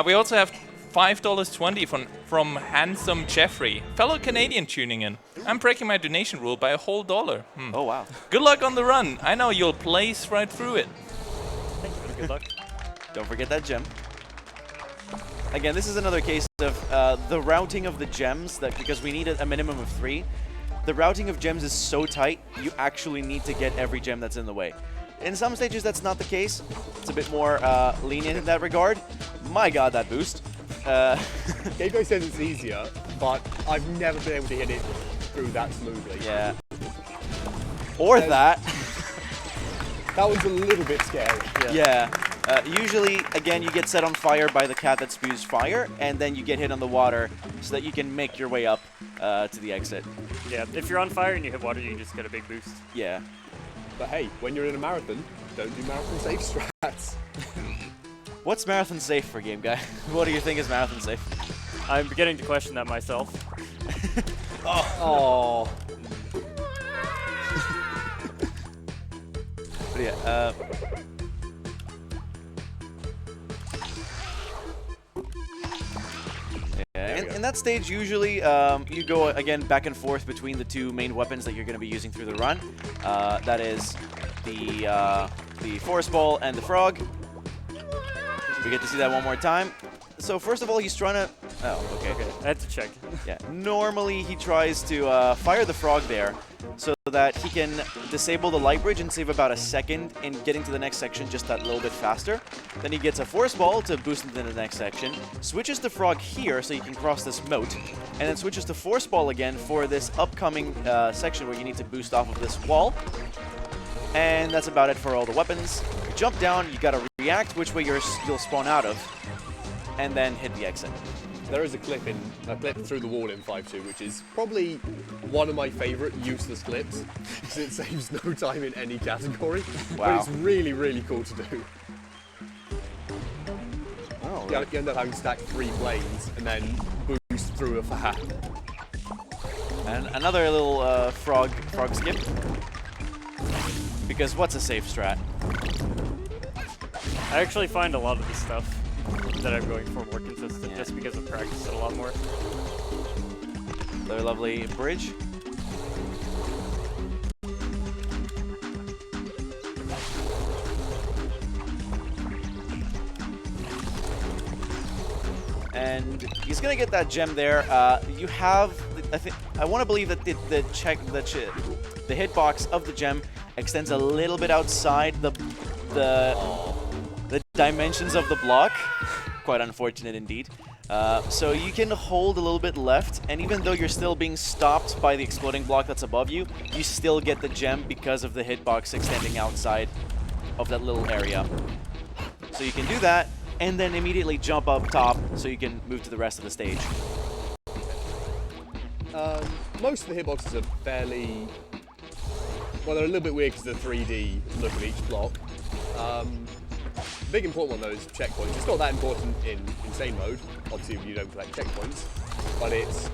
We also have $5.20 from Handsome Jeffrey, fellow Canadian tuning in. I'm breaking my donation rule by a whole $1. Oh, wow. Good luck on the run. I know you'll blaze right through it. Thank you. Good luck. Don't forget that gem. Again, this is another case of the routing of the gems, that because we needed a minimum of 3. the routing of gems is so tight, you actually need to get every gem that's in the way. In some stages, that's not the case. It's a bit more lenient in that regard. My god, that boost. GameguySD says it's easier, but I've never been able to hit it through that smoothly. Yeah. Or that. That one's a little bit scary. Yeah. Usually, again, you get set on fire by the cat that spews fire, and then you get hit on the water so that you can make your way up to the exit. Yeah, if you're on fire and you hit water, you just get a big boost. Yeah. But hey, when you're in a marathon, don't do marathon safe strats. What's marathon safe for Game Guy? What do you think is marathon safe? I'm beginning to question that myself. Oh. But yeah, in that stage, usually you go again back and forth between the two main weapons that you're going to be using through the run. That is the force ball and the frog. We get to see that one more time. So first of all, he's trying to... Oh, okay. I had to check. Yeah. Normally, he tries to fire the frog there so that he can disable the light bridge and save about a second in getting to the next section just that little bit faster. Then he gets a force ball to boost into the next section, switches the frog here so you can cross this moat, and then switches to force ball again for this upcoming section where you need to boost off of this wall. And that's about it for all the weapons. You jump down, you gotta react which way you'll spawn out of, and then hit the exit. There is a clip through the wall in 5.2, which is probably one of my favourite useless clips, because it saves no time in any category. Wow. But it's really, really cool to do. Oh, You end up having to stack 3 planes and then boost through a fan. And another little frog skip. Because what's a safe strat? I actually find a lot of the stuff that I'm going for more consistent just because I've practiced it a lot more. Another lovely bridge. And he's gonna get that gem there. You have, I want to believe that the hitbox of the gem extends a little bit outside the dimensions of the block. Quite unfortunate indeed. So you can hold a little bit left, and even though you're still being stopped by the exploding block that's above you, you still get the gem because of the hitbox extending outside of that little area. So you can do that, and then immediately jump up top so you can move to the rest of the stage. Most of the hitboxes are fairly... Well, they're a little bit weird because of the 3D look of each block. Big important one though is checkpoints. It's not that important in insane mode, obviously you don't collect checkpoints, but it's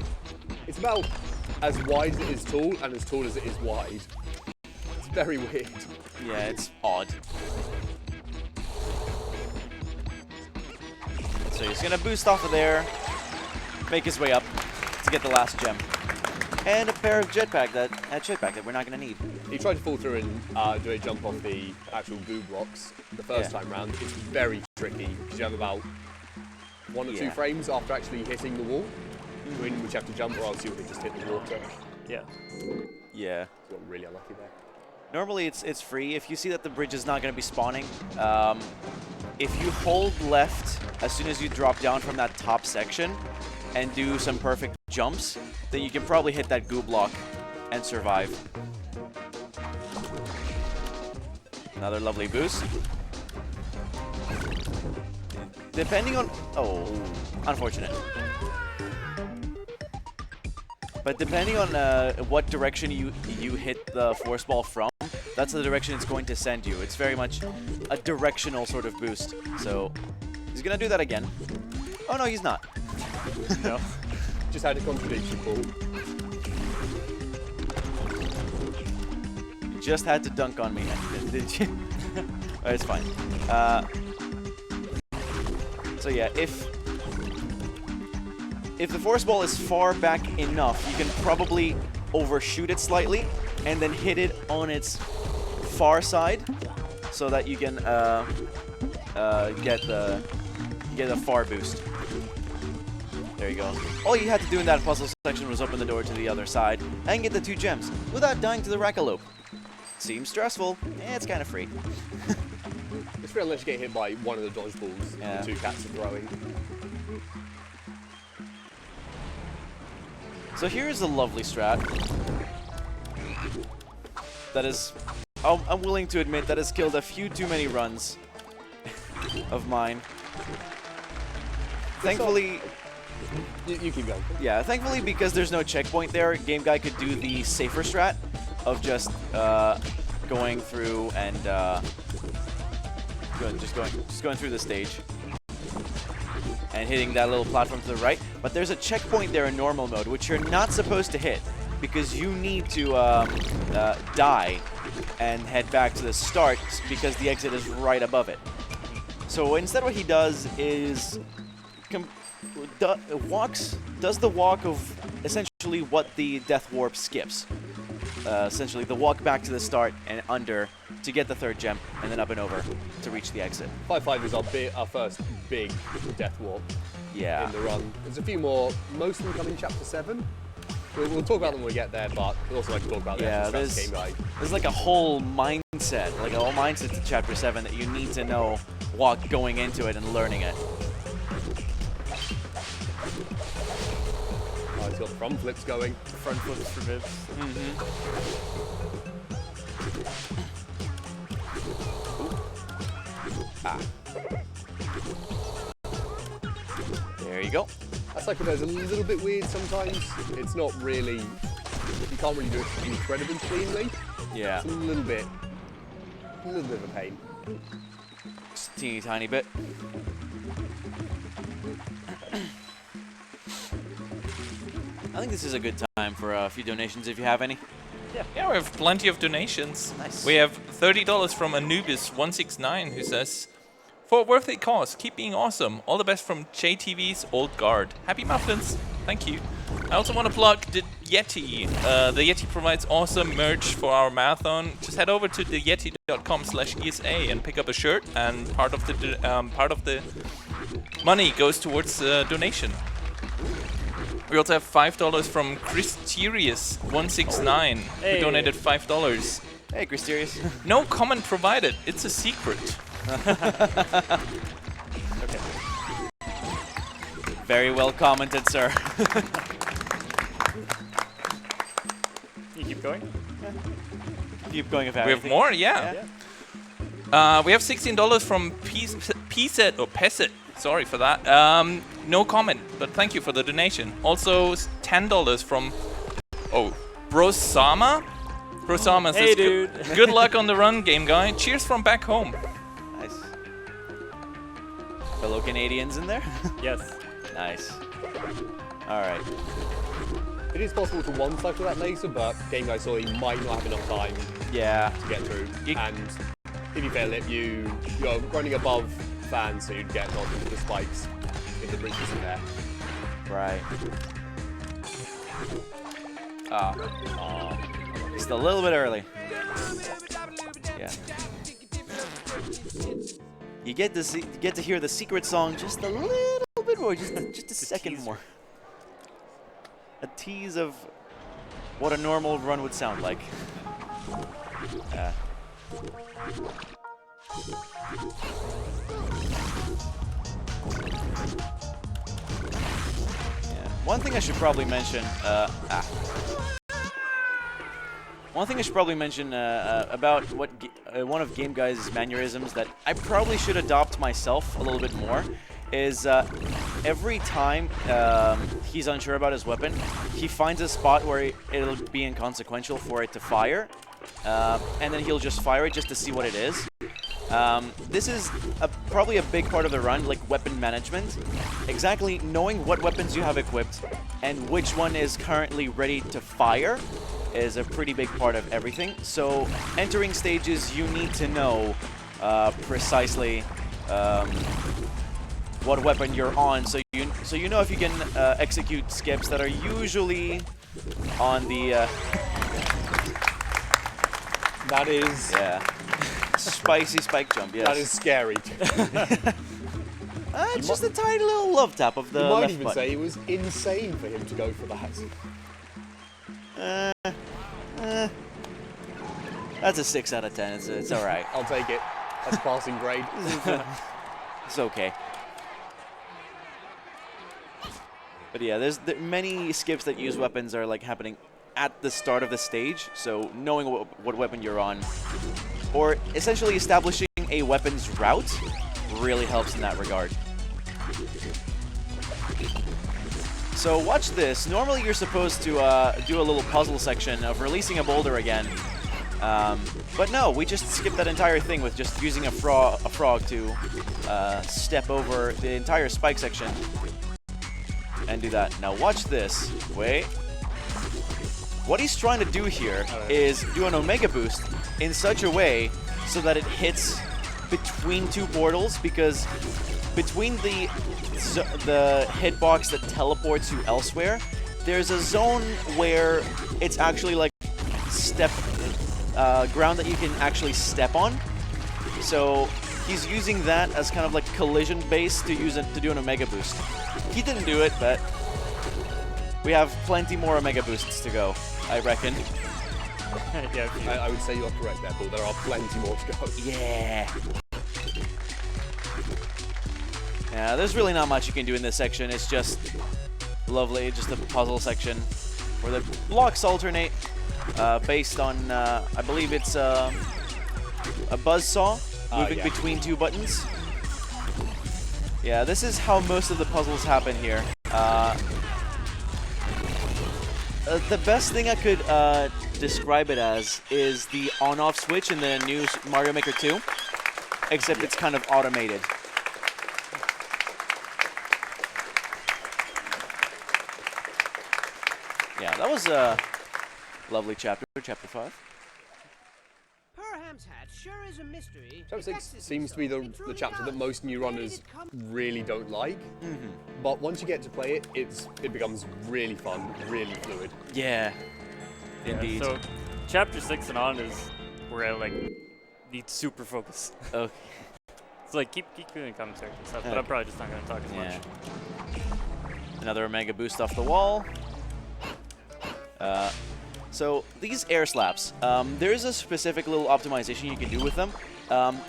about as wide as it is tall and as tall as it is wide. It's very weird. Yeah, it's odd. So he's gonna boost off of there, make his way up to get the last gem. And a pair of jetpack that we're not gonna need. He tried to fall through and do a jump off the actual goo blocks the first time round. It's very tricky because you have about 1 or 2 frames after actually hitting the wall, in which you have to jump, or else you'll just hit the water. Yeah. Yeah. You got really unlucky there. Normally it's free. If you see that the bridge is not gonna be spawning, if you hold left as soon as you drop down from that top section and do some perfect jumps, then you can probably hit that goo block and survive. Another lovely boost. Depending on... Oh, unfortunate. But depending on what direction you hit the force ball from, that's the direction it's going to send you. It's very much a directional sort of boost. So he's going to do that again. Oh, no, he's not. No. Just had a contradiction, Paul. You just had to dunk on me, did you? Oh, it's fine. So yeah, if the force ball is far back enough, you can probably overshoot it slightly and then hit it on its far side so that you can get a far boost. There you go. All you had to do in that puzzle section was open the door to the other side and get the 2 gems without dying to the Rackalope. Seems stressful. It's kind of free. It's free unless you get hit by one of the dodgeballs the 2 cats are throwing. So here's a lovely strat that is, I'm willing to admit, that has killed a few too many runs of mine. Thankfully, you keep going. yeah, thankfully because there's no checkpoint there, Game Guy could do the safer strat of just going through and just going through the stage and hitting that little platform to the right. But there's a checkpoint there in normal mode, which you're not supposed to hit because you need to die and head back to the start because the exit is right above it. So instead what he does is does the walk of essentially what the Death Warp skips. Essentially the walk back to the start and under to get the 3rd gem, and then up and over to reach the exit. 5-5 is our first big Death Warp in the run. There's a few more, most of them come in Chapter 7. We'll talk about them when we get there, but we'd also like to talk about the actual strats Game Guy. There's like a whole mindset, to Chapter 7 that you need to know while going into it and learning it. Oh, he's got the front flips going. Front flips for Vips. There you go. That cycle there's a little bit weird sometimes. It's not really, you can't really do it incredibly cleanly. Yeah. It's a little bit of a pain. Just a teeny tiny bit. I think this is a good time for a few donations if you have any. Yeah, we have plenty of donations. Nice. We have $30 from Anubis169 who says, "For a worthy cause, keep being awesome. All the best from JTV's Old Guard. Happy muffins." Thank you. I also want to plug the Yeti. The Yeti provides awesome merch for our marathon. Just head over to theyeti.com/ESA and pick up a shirt, and part of the money goes towards donation. We also have $5 from Christerius169 who donated $5. Hey, Christerius. No comment provided. It's a secret. Okay. Very well commented, sir. You keep going? Keep going if you have We have anything. more, yeah. We have $16 from Peset or Peset. Sorry for that. No comment, but thank you for the donation. Also $10 from Brosama. Brosama says, Hey, dude. Good luck on the run, Game Guy. Cheers from back home. Nice. Fellow Canadians in there? Yes. Nice. All right. It is possible to one cycle that laser, but Game Guy saw he might not have enough time Yeah. to get through. And if you fail it, you're running above fans, so you'd get knocked into the spikes if the bridge isn't there. Right. Just a little bit early. Yeah. You get to hear the secret song just a little bit more, just a second more. A tease of what a normal run would sound like. Yeah. One thing I should probably mention. One thing I should probably mention about what one of Game Guy's mannerisms that I probably should adopt myself a little bit more is every time he's unsure about his weapon, he finds a spot where it'll be inconsequential for it to fire, and then he'll just fire it just to see what it is. This is probably a big part of the run, like weapon management. Exactly knowing what weapons you have equipped and which one is currently ready to fire is a pretty big part of everything. So entering stages, you need to know precisely what weapon you're on, so you know if you can execute skips that are usually on the That is spicy spike jump. Yes. that is scary. It's just a tiny little love tap of the You might left even button. say it was insane for him to go for that. That's a 6 out of 10. It's all right. I'll take it. That's passing grade. It's okay. But yeah, there's many skips that use weapons are like happening at the start of the stage. So knowing what weapon you're on, or essentially establishing a weapon's route, really helps in that regard. So watch this. Normally you're supposed to do a little puzzle section of releasing a boulder again. But no, we just skipped that entire thing with just using a frog to step over the entire spike section and do that. Now watch this. Wait. What he's trying to do here is do an Omega Boost in such a way so that it hits between two portals, because between the hitbox that teleports you elsewhere, there's a zone where it's actually like ground that you can actually step on. So he's using that as kind of like collision base to use it to do an Omega Boost. He didn't do it, but we have plenty more Omega Boosts to go, I reckon. Yeah, I would say you are correct there, Paul. There are plenty more to go. Yeah. Yeah, there's really not much you can do in this section. It's just lovely, just a puzzle section where the blocks alternate based on, I believe it's a buzzsaw moving yeah. between two buttons. Yeah, this is how most of the puzzles happen here. The best thing I could describe it as is the on-off switch in the new Mario Maker 2, except it's kind of automated. Yeah, that was a lovely chapter, chapter 5. Perham's hat sure is a mystery. Chapter 6 seems to be the chapter that most new runners really don't like. But once you get to play it, it becomes really fun, really fluid. Yeah, indeed. So, chapter 6 and on is where I like need super focus. Okay. It's like keep doing commentary and stuff, but Okay. I'm probably just not gonna talk as Yeah. much. Another Omega Boost off the wall. So these air slaps, there is a specific little optimization you can do with them.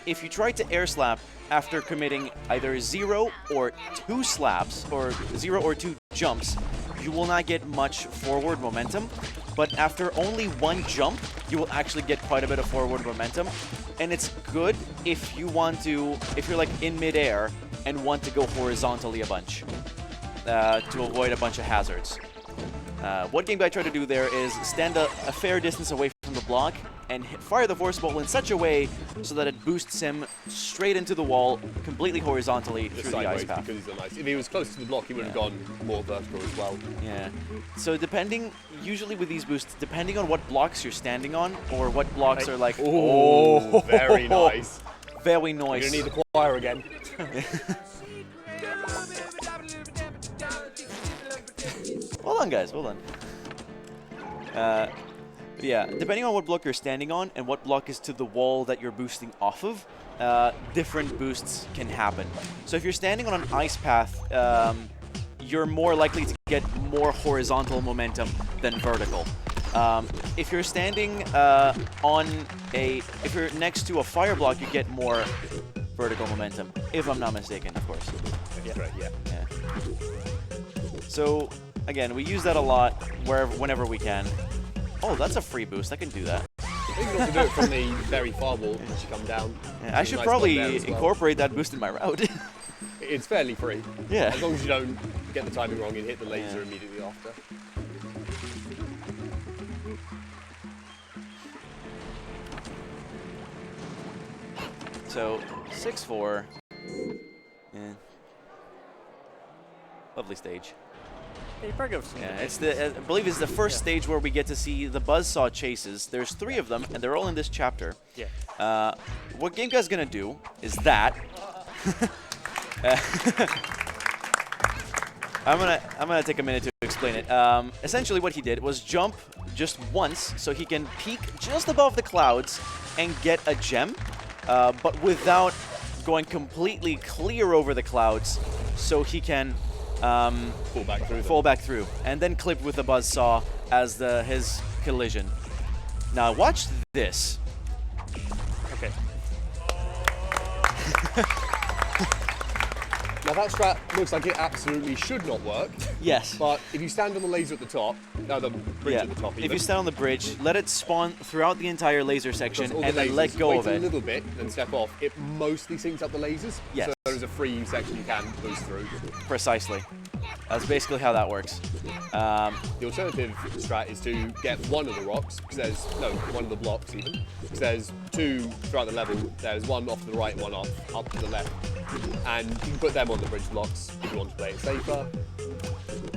If you try to air slap after committing either 0 or 2 slaps, or 0 or 2 jumps, you will not get much forward momentum. But after only 1 jump, you will actually get quite a bit of forward momentum. And it's good if you want to, if you're like in midair and want to go horizontally a bunch to avoid a bunch of hazards. What GameguySD tried to do there is stand a fair distance away from the block and fire the force bolt in such a way so that it boosts him straight into the wall, completely horizontally through the ice path. Because he's so nice. If he was close to the block, he would have gone more vertical as well. Yeah. So usually with these boosts, depending on what blocks you're standing on or what blocks are like... Oh, very nice. Very You're nice. going to need the choir again. Hold on, guys. Hold on. Yeah, depending on what block you're standing on and what block is to the wall that you're boosting off of, different boosts can happen. So if you're standing on an ice path, you're more likely to get more horizontal momentum than vertical. If you're standing if you're next to a fire block, you get more vertical momentum, if I'm not mistaken, of course. Yeah. Right, yeah. Yeah. So, again, we use that a lot whenever we can. Oh, that's a free boost. I can do that. You can also do it from the very far wall as you come down. Yeah, I should Nice probably one there as well. incorporate that boost in my route. It's fairly free. Yeah. As long as you don't get the timing wrong and hit the laser immediately after. So, 6-4. Yeah. Lovely stage. Yeah, you probably go for some Yeah, debate. it's I believe it's the first stage where we get to see the buzzsaw chases. There's 3 of them, and they're all in this chapter. Yeah. What GameguySD's gonna do is that. I'm gonna take a minute to explain it. Essentially, what he did was jump just once, so he can peek just above the clouds and get a gem, but without going completely clear over the clouds so he can fall back through, and then clip with the buzzsaw as his collision. Now watch this. Okay. Now that strat looks like it absolutely should not work. Yes. But if you stand on the laser at the top, no, the bridge at the top even. If you stand on the bridge, let it spawn throughout the entire laser section, and then let go of Wait it. a little bit and step off. It mostly syncs up the lasers. Yes. So there is a free section you can boost through. Precisely. That's basically how that works. The alternative strat is to get one of the rocks, because one of the blocks even, because there's two throughout the level. There's one off to the right, one up to the left. And you can put them on the bridge blocks if you want to play it safer.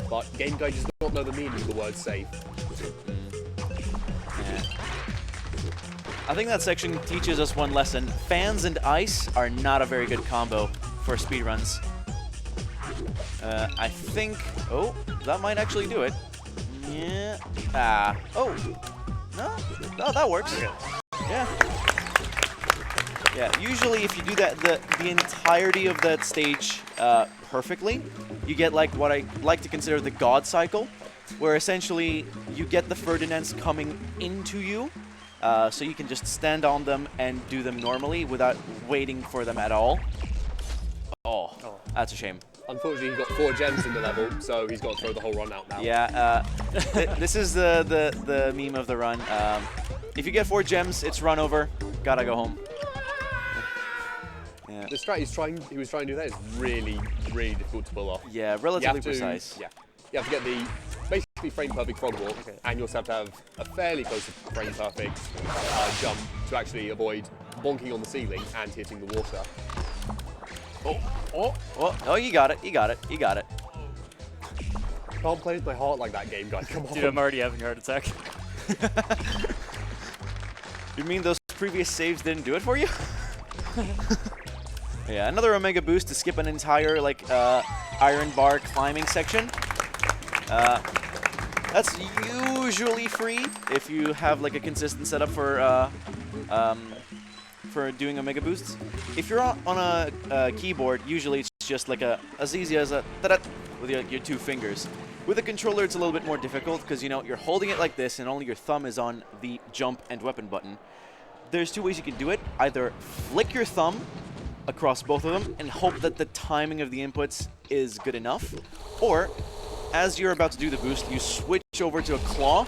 But Game Guy does not know the meaning of the word safe. Yeah. I think that section teaches us one lesson. Fans and ice are not a very good combo for speedruns. I think... Oh, that might actually do it. Yeah. Oh. No, that works. Okay. Yeah. Yeah, usually if you do that, the entirety of that stage perfectly, you get like what I like to consider the God cycle, where essentially you get the Ferdinands coming into you, so you can just stand on them and do them normally without waiting for them at all. Oh, that's a shame. Unfortunately, he got 4 gems in the level, so he's got to throw the whole run out now. Yeah, this is the meme of the run. If you get 4 gems, it's run over. Gotta go home. Yeah. The strat he was trying to do there is really, really difficult to pull off. Yeah, relatively precise. Yeah, you have to get the basically frame perfect frog walk, and you also have to have a fairly close to frame perfect jump to actually avoid bonking on the ceiling and hitting the water. Oh, you got it, you got it, you got it. Can't play with my heart like that, Game Guy. Come on. Dude, I'm already having a heart attack. You mean those previous saves didn't do it for you? Yeah, another Omega boost to skip an entire like iron bar climbing section. That's usually free if you have like a consistent setup for doing Omega boosts. If you're on a keyboard, usually it's just like as easy as a da-da with your 2 fingers. With a controller, it's a little bit more difficult because you're holding it like this and only your thumb is on the jump and weapon button. There's 2 ways you can do it. Either flick your thumb across both of them and hope that the timing of the inputs is good enough, or as you're about to do the boost, you switch over to a claw,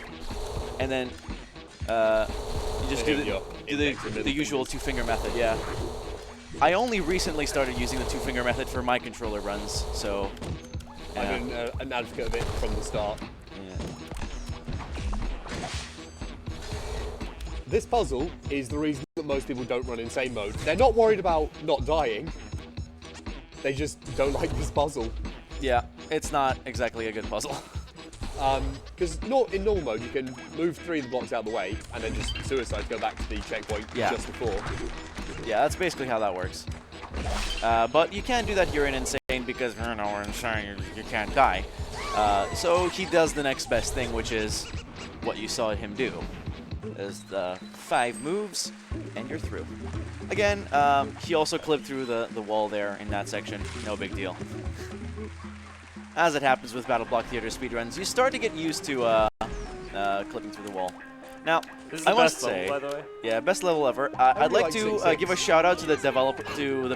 and then you just do the usual 2-finger method. Yeah, I only recently started using the 2-finger method for my controller runs, so I've been an advocate of it from the start. yeah. This puzzle is the reason that most people don't run insane mode. They're not worried about not dying. They just don't like this puzzle. Yeah, it's not exactly a good puzzle. Because in normal mode, you can move 3 of the blocks out of the way and then just suicide to go back to the checkpoint just before. Yeah, that's basically how that works. But you can't do that here in Insane because, we're insane, you can't die. So he does the next best thing, which is what you saw him do. There's the 5 moves, and you're through. Again, he also clipped through the wall there in that section. No big deal. As it happens with BattleBlock Theater speedruns, you start to get used to clipping through the wall. Now, This is I the must best say, level, by the way. yeah, best level ever. I'd really like like to 6-6. give a shout out to the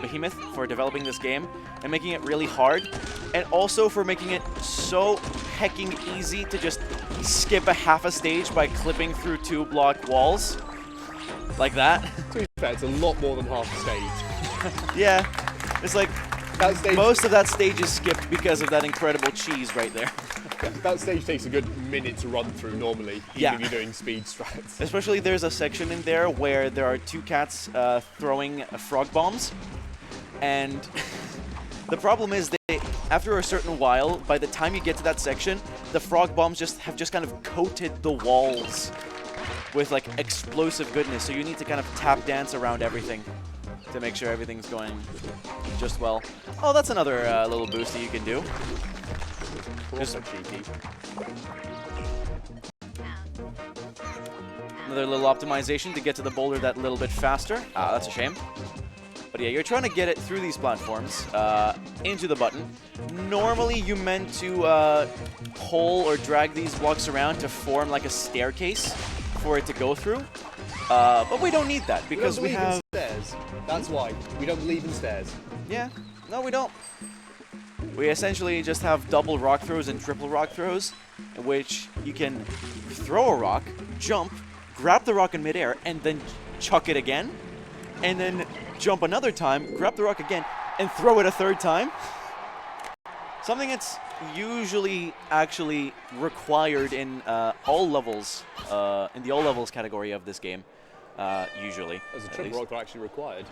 Behemoth for developing this game and making it really hard, and also for making it so hecking easy to just skip a half a stage by clipping through 2-block walls, like that. To be fair, it's a lot more than half the stage. Yeah, it's like That stage, most of that stage is skipped because of that incredible cheese right there. that stage takes a good minute to run through normally, even Yeah. if you're doing speed strats. Especially there's a section in there where there are 2 cats throwing frog bombs, and the problem is after a certain while, by the time you get to that section, the frog bombs have just kind of coated the walls with like explosive goodness, so you need to kind of tap dance around everything to make sure everything's going just well. Oh, that's another little boost that you can do. Just cheeky. another little optimization to get to the boulder that little bit faster. Ah, that's a shame. But yeah, you're trying to get it through these platforms into the button. Normally, you meant to pull or drag these blocks around to form like a staircase for it to go through. But we don't need that because we have stairs. That's why we don't believe in stairs. Yeah, no, we don't. We essentially just have double rock throws and triple rock throws, in which you can throw a rock, jump, grab the rock in midair, and then chuck it again, and then jump another time, grab the rock again, and throw it a third time. Something that's usually actually required in all levels, in the all levels category of this game, usually. There's a triple rock actually required.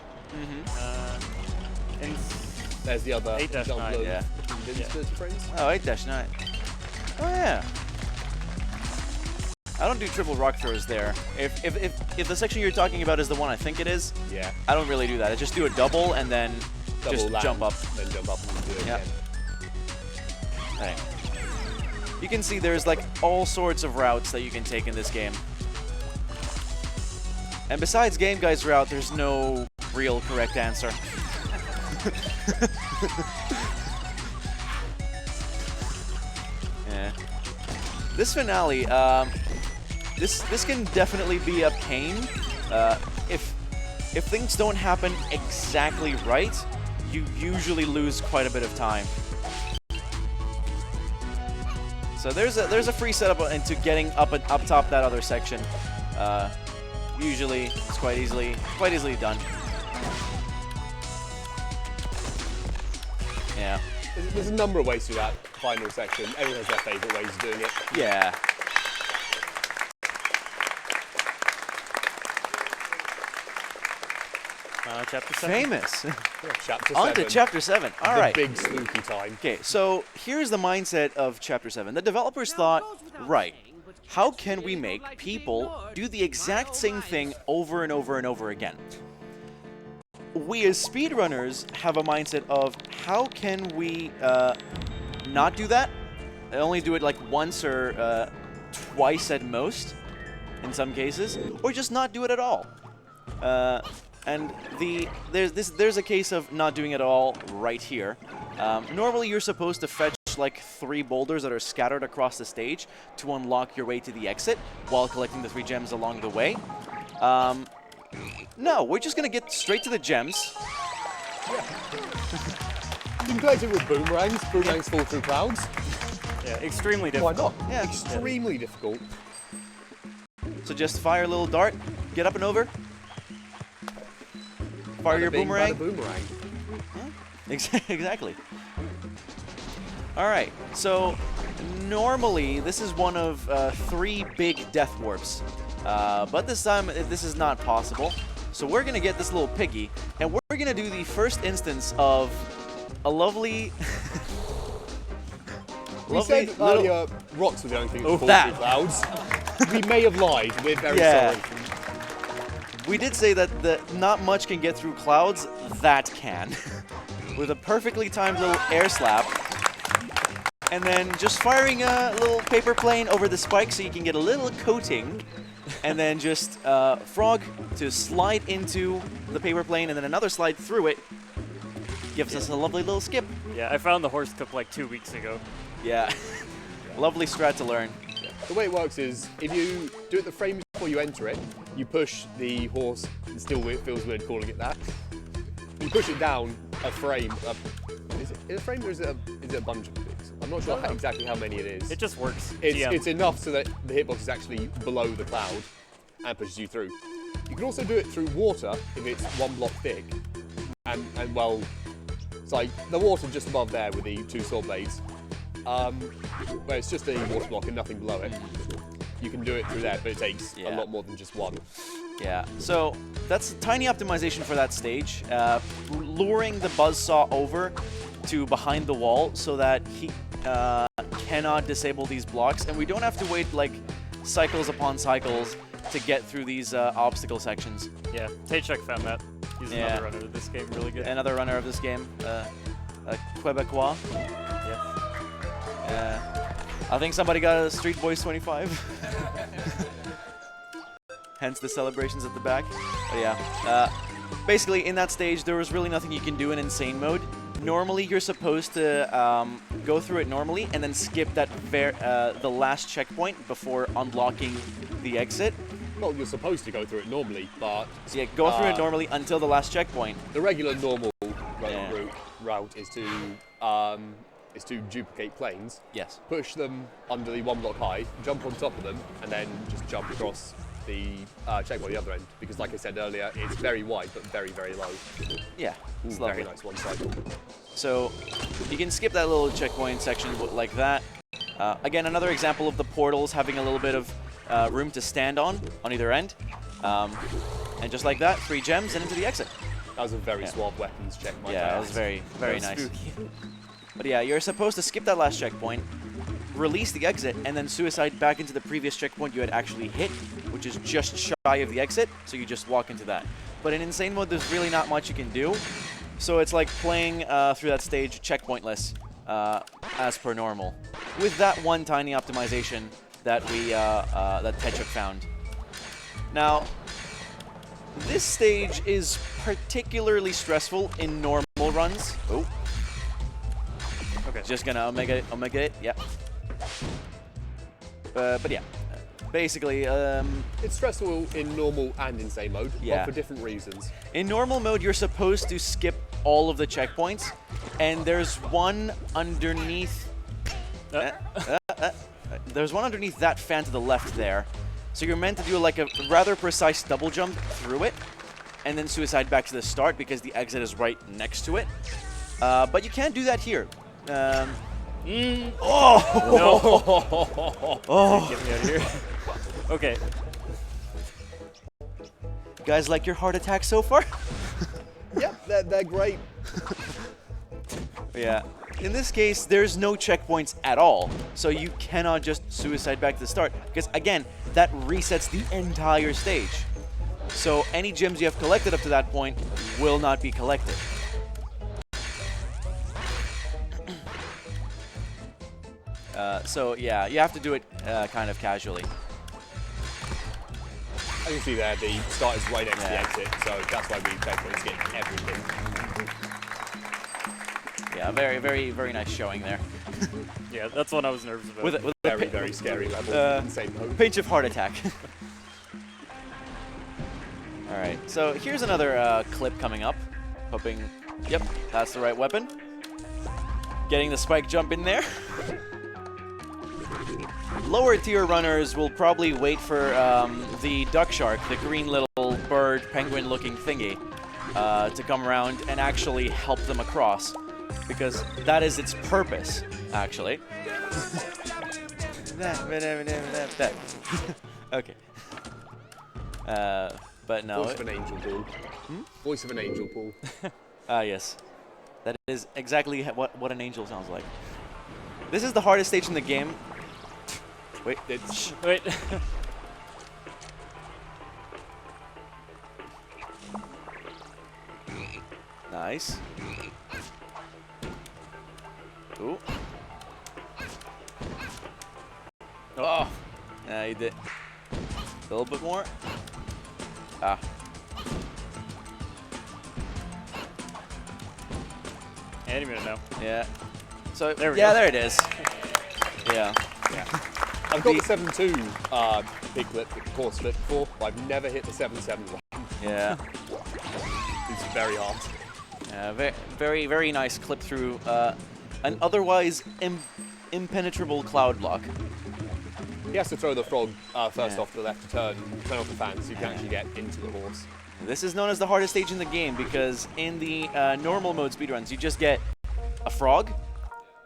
And There's the other 8-9, jump low. yeah. 30 frames. Oh, 8-9. Oh, yeah. I don't do triple rock throws there. If the section you're talking about is the one I think it is, Yeah. I don't really do that. I just do a double and then Double just land, jump up. Then jump up and do it Yeah. again. Hey. You can see there's like all sorts of routes that you can take in this game. And besides Game Guy's route, there's no real correct answer. Yeah. This finale, this can definitely be a pain. If things don't happen exactly right, you usually lose quite a bit of time. So there's a free setup into getting up top that other section. Usually it's quite easily done. Yeah. There's a number of ways to do that final section. Everyone has their favourite ways of doing it. Yeah. Chapter 7. Famous. Chapter 7. On to Chapter 7. All right. The big spooky time. Okay, so here's the mindset of Chapter 7. The developers thought, right, how can we make people do the exact same thing over and over and over again? We as speedrunners have a mindset of how can we not do that? Only do it like once or twice at most, in some cases, or just not do it at all. And there's a case of not doing it at all right here. Normally you're supposed to fetch like 3 boulders that are scattered across the stage to unlock your way to the exit while collecting the 3 gems along the way. No, we're just gonna get straight to the gems. You can collect it with boomerangs. Boomerangs fall through clouds. Yeah, extremely Why difficult. not? Yeah. Extremely difficult. So just fire a little dart, get up and over. Fire your Bada bing, boomerang. bada boomerang. Exactly. Alright, so normally this is one of 3 big death warps. But this time this is not possible. So we're going to get this little piggy, and we're going to do the first instance of a lovely... We said earlier rocks were the only thing that fall that. through clouds. We may have lied. We're very Yeah. sorry. We did say that not much can get through clouds. That can. With a perfectly timed little air slap. And then just firing a little paper plane over the spike so you can get a little coating. And then just frog to slide into the paper plane and then another slide through it. Gives us a lovely little skip. Yeah, I found the horse clip like 2 weeks ago. Yeah. Lovely strat to learn. The way it works is, if you do it the frame before you enter it, you push the horse, it still feels weird calling it that, you push it down a frame, is it a frame or is it a bunch of bits? I'm not sure exactly how many it is. It just works. It's enough so that the hitbox is actually below the cloud and pushes you through. You can also do it through water if it's 1 block thick, and well, it's like the water just above there with the 2 sword blades. Where it's just a water block and nothing below it. You can do it through there, but it takes a lot more than just 1. Yeah, so that's a tiny optimization for that stage. Luring the buzzsaw over to behind the wall so that he cannot disable these blocks, and we don't have to wait like cycles upon cycles to get through these obstacle sections. Yeah, Taychuk found that. He's another runner of this game, really good. Another runner of this game, a Quebecois. Yeah. I think somebody got a Street Boys 25. Hence the celebrations at the back. But yeah, basically, in that stage, there was really nothing you can do in insane mode. Normally, you're supposed to go through it normally and then skip that the last checkpoint before unlocking the exit. Well, you're supposed to go through it normally, but So yeah, go through it normally until the last checkpoint. the regular normal Yeah. route is to duplicate planes, Yes. push them under the 1 block high, jump on top of them, and then just jump across the checkpoint at the other end. Because, like I said earlier, it's very wide but very, very low. Yeah, it's Ooh, lovely. very nice one cycle. So you can skip that little checkpoint section like that. Again, another example of the portals having a little bit of room to stand on either end. And just like that, 3 gems and into the exit. That was a very suave weapons check, might I Yeah, add. that was very, very That was nice. spooky. But yeah, you're supposed to skip that last checkpoint, release the exit, and then suicide back into the previous checkpoint you had actually hit, which is just shy of the exit, so you just walk into that. But in insane mode, there's really not much you can do. So it's like playing through that stage checkpointless, as per normal, with that one tiny optimization that that Techuk found. Now, this stage is particularly stressful in normal runs. Oh, Okay. just gonna omega it, yeah. But yeah, basically, It's stressful in normal and insane mode, Yeah. but for different reasons. in normal mode, you're supposed to skip all of the checkpoints, and there's one underneath. There's one underneath that fan to the left there. So you're meant to do like a rather precise double jump through it, and then suicide back to the start because the exit is right next to it. But you can't do that here. No. Oh, Get me out of here. Okay. you guys like your heart attack so far? Yep, they're great. Yeah. In this case, there's no checkpoints at all, so you cannot just suicide back to the start, because again, that resets the entire stage. So any gems you have collected up to that point will not be collected. So yeah, you have to do it kind of casually. As you can see there, the start is right next to the Yeah. exit, so that's why we basically skip everything. Yeah, very, very, very nice showing there. Yeah, that's what I was nervous about. With a Very, very scary level, insane mode. pinch of heart attack. All right, so here's another clip coming up. Hoping, yep, that's the right weapon. Getting the spike jump in there. Lower tier runners will probably wait for the duck shark, the green little bird penguin looking thingy, to come around and actually help them across, because that is its purpose, actually. Okay. But no. Voice of an angel pool. Voice of an angel pool. Yes. That is exactly what an angel sounds like. This is the hardest stage in the game. Wait, It's Wait. nice. Ooh. Oh. Yeah, you did. A little bit more. Ah. Any minute now. Yeah. So There we yeah, go. there it is. Yeah. I've got the 7-2 big flip, course flip before, but I've never hit the 7-7 one. Yeah. It's very hard. Yeah. Very, very, very nice clip through an otherwise impenetrable cloud block. He has to throw the frog first Yeah. off to the left to turn off the fan so you can actually get into the horse. This is known as the hardest stage in the game because in the normal mode speedruns, you just get a frog.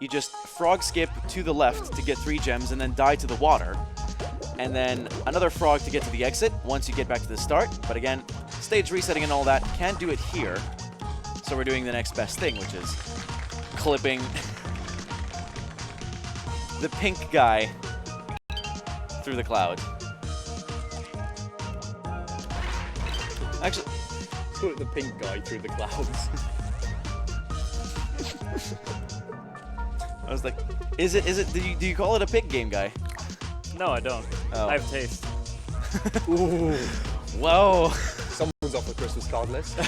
You just frog skip to the left to get 3 gems and then die to the water. And then another frog to get to the exit once you get back to the start. But again, stage resetting and all that, can't do it here. So we're doing the next best thing, which is clipping the pink guy through the cloud. Actually, Let's call it the pink guy through the clouds. I was like, is it, do you call it a pig game guy? No, I don't. Oh. I have taste. Ooh. Whoa. Someone's was off the Christmas card list.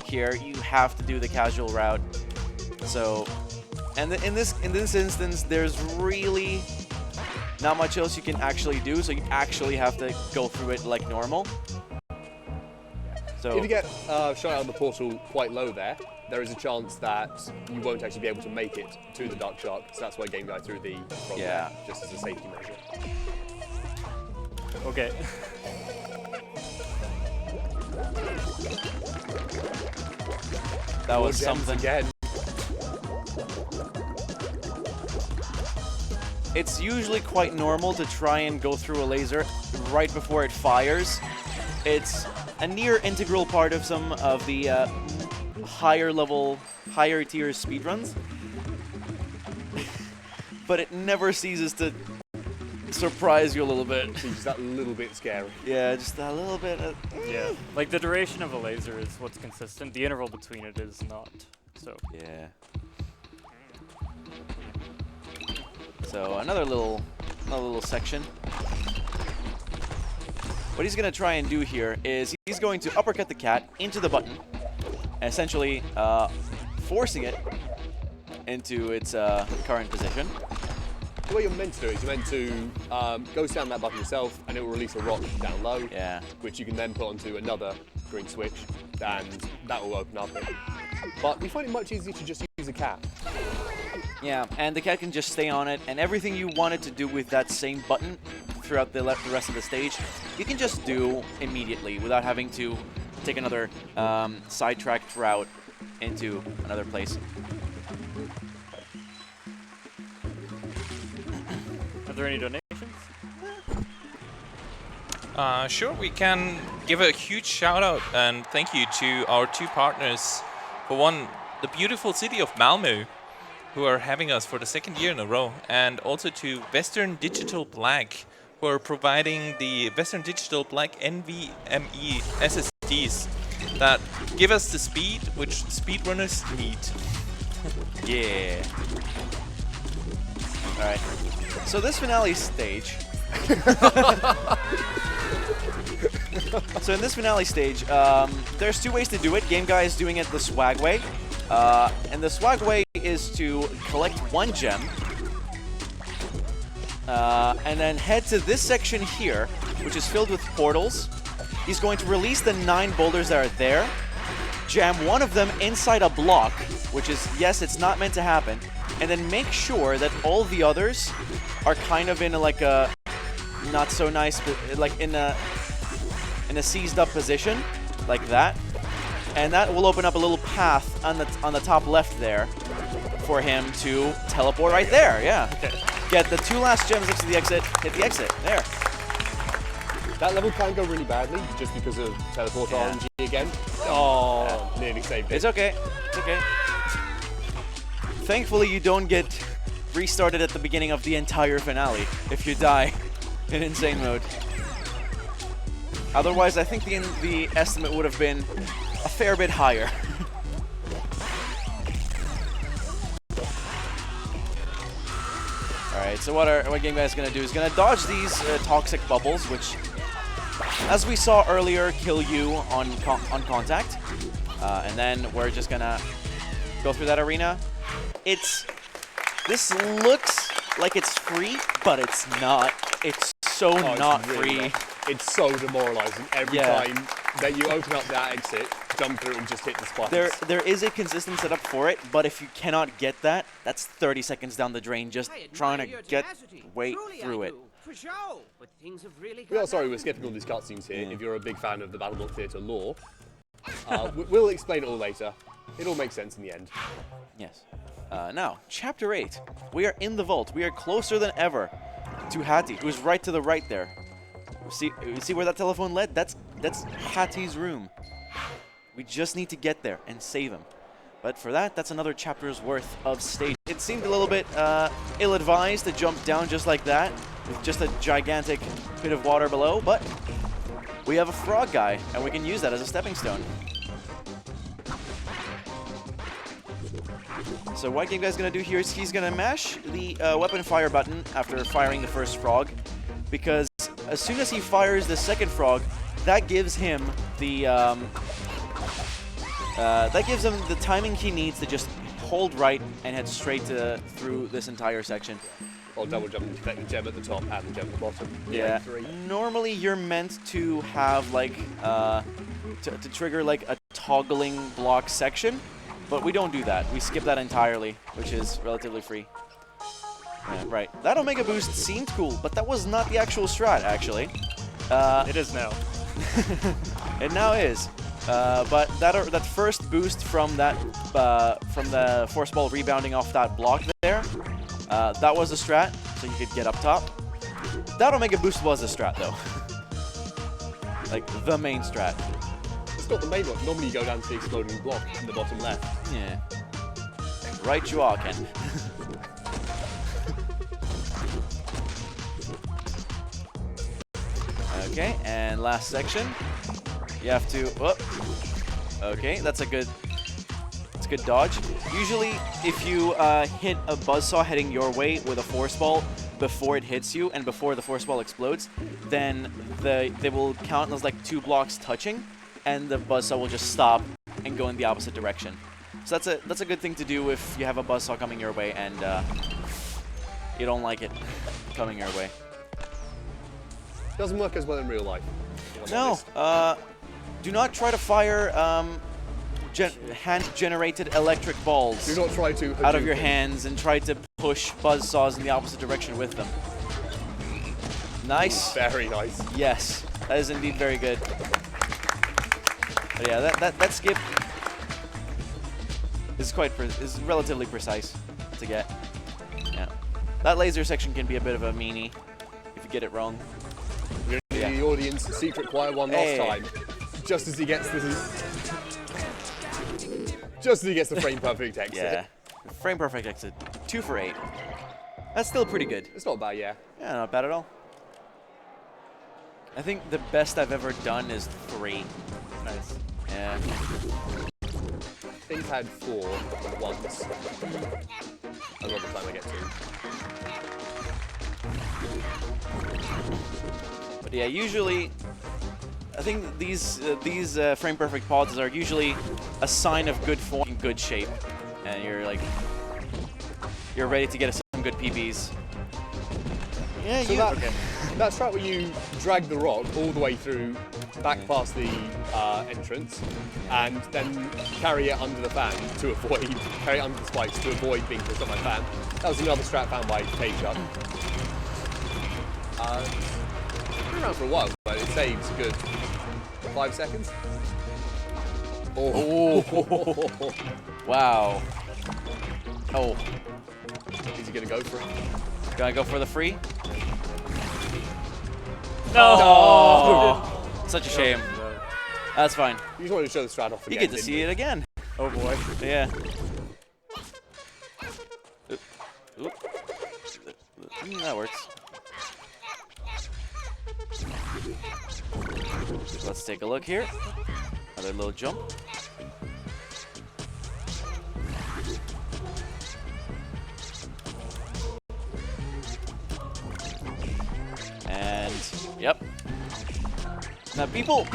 Here, you have to do the casual route. So, and in this instance, there's really not much else you can actually do. So you actually have to go through it like normal. So if you get shot out of the portal quite low there is a chance that you won't actually be able to make it to the Dark Shark. So that's why Game Guy threw the frog there, just as a safety measure. Okay. that was More gems something. again. It's usually quite normal to try and go through a laser right before it fires. It's a near integral part of some of the higher tier speedruns. But it never ceases to surprise you a little bit. It's just that little bit scary. Yeah, just a little bit. Yeah. Like the duration of a laser is what's consistent. The interval between it is not. So. Yeah. So another little section. What he's going to try and do here is he's going to uppercut the cat into the button, and essentially forcing it into its current position. The way you're meant to do it is you're meant to go down that button yourself, and it will release a rock down low, which you can then put onto another green switch, and that will open up it. But we find it much easier to just use a cat. Yeah, and the cat can just stay on it, and everything you wanted to do with that same button throughout the rest of the stage, you can just do immediately without having to take another sidetracked route into another place. Are there any donations? Sure, we can give a huge shout out and thank you to our two partners. For one, the beautiful city of Malmö, who are having us for the second year in a row, and also to Western Digital Black, who are providing the Western Digital Black NVMe SSDs that give us the speed which speedrunners need. Yeah. All right. So this finale stage. So in this finale stage, there's two ways to do it. Game Guy is doing it the swag way. And the swag way is to collect one gem, and then head to this section here, which is filled with portals. He's going to release the 9 boulders that are there, jam one of them inside a block, which is, yes, it's not meant to happen, and then make sure that all the others are kind of in like a not so nice, like in a seized up position, like that. And that will open up a little path on the top left there for him to teleport right there, yeah. Okay. Get the 2 last gems next to the exit, hit the exit, there. That level can go really badly just because of teleporter RNG again. Oh, nearly saved it. It's okay, it's okay. Thankfully, you don't get restarted at the beginning of the entire finale if you die in insane mode. Otherwise, I think the estimate would have been a fair bit higher. Alright, so what Game Guy is going to do is going to dodge these toxic bubbles, which, as we saw earlier, kill you on contact. And then we're just going to go through that arena. This looks like it's free, but it's not. It's so not really free. It's so demoralizing every time that you open up that exit, jump through and just hit the spots. There is a consistent setup for it, but if you cannot get that, that's 30 seconds down the drain just trying to get way through it. For sure, but things have really We are sorry we're skipping all these cutscenes here. If you're a big fan of the BattleBlock Theatre lore, we'll explain it all later. It all makes sense in the end. Yes. Now, Chapter 8. We are in the vault. We are closer than ever to Hattie, who's right to the right there. See where that telephone led? That's Hattie's room. We just need to get there and save him. But for that, that's another chapter's worth of stage. It seemed a little bit ill-advised to jump down just like that, with just a gigantic pit of water below, but we have a frog guy, and we can use that as a stepping stone. So what Game Guy's going to do here is he's going to mash the weapon fire button after firing the first frog, because as soon as he fires the second frog, that gives him the timing he needs to just hold right and head straight through this entire section. Or double jump and collect the gem at the top and the gem at the bottom. Yeah. Normally you're meant to have like to trigger like a toggling block section, but we don't do that. We skip that entirely, which is relatively free. Yeah, right. That Omega boost seemed cool, but that was not the actual strat actually. It is now. It now is. But that first boost from the force ball rebounding off that block there, that was a strat, so you could get up top. That Omega boost was a strat though. Like the main strat. It's not the main one. Normally you go down to the exploding block in the bottom left. Yeah. Right you are, Ken. Okay, and last section. You have to. Whoop. Okay, that's a good dodge. Usually, if you hit a buzzsaw heading your way with a force ball before it hits you and before the force ball explodes, then they will count as like 2 blocks touching, and the buzzsaw will just stop and go in the opposite direction. So that's a good thing to do if you have a buzzsaw coming your way and you don't like it coming your way. Doesn't work as well in real life. No. Do not try to fire hand-generated electric balls Do not try to out of your hands and try to push buzzsaws in the opposite direction with them. Nice. Very nice. Yes, that is indeed very good. But yeah, that skip is is relatively precise to get. Yeah, that laser section can be a bit of a meanie if you get it wrong. We're going to do the audience secret choir one last time. Just as he gets the frame perfect exit. Yeah, frame perfect exit. 2 for 8. That's still pretty good. It's not bad, yeah. Yeah, not bad at all. I think the best I've ever done is 3. Nice. Yeah. I think I had 4 once. A lot of the time I get 2. But yeah, usually, I think these frame perfect pods are usually a sign of good form and good shape, and you're ready to get some good PBs. Yeah, So that's right where you drag the rock all the way through, back past the entrance, and then carry it under the fan to avoid, carry it under the spikes to avoid being pushed on my fan. That was another strat found by K-Chuck. It's been around for a while, but it saves a good 5 seconds. Oh. Wow. Oh. Is he going to go for it? Gonna go for the free? No! Oh, such a shame. That's fine. You just wanted to show the strat off You again, get to see it again. Oh boy. Yeah. Oop. That works. Let's take a look here. Another little jump. And yep. Now people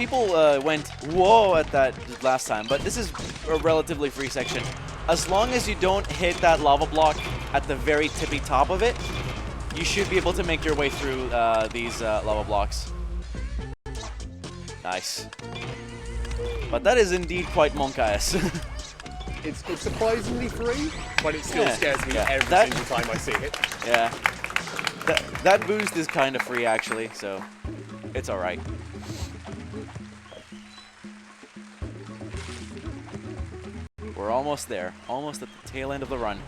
went whoa at that last time, but this is a relatively free section. As long as you don't hit that lava block at the very tippy top of it, you should be able to make your way through these lava blocks. Nice. But that is indeed quite Monk-ass. It's surprisingly free, but it still scares me every single time I see it. Yeah. That boost is kind of free actually, so it's alright. We're almost there. Almost at the tail end of the run.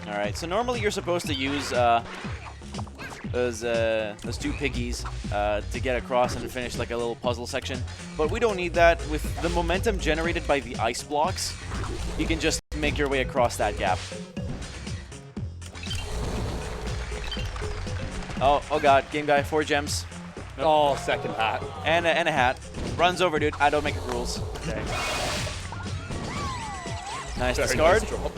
Alright, so normally you're supposed to use those 2 piggies to get across and finish like a little puzzle section. But we don't need that. With the momentum generated by the ice blocks, you can just make your way across that gap. Oh god, game guy, 4 gems. Oh, second hat. And a hat. Runs over, dude. I don't make rules. Okay. Nice Very discard. nice drop.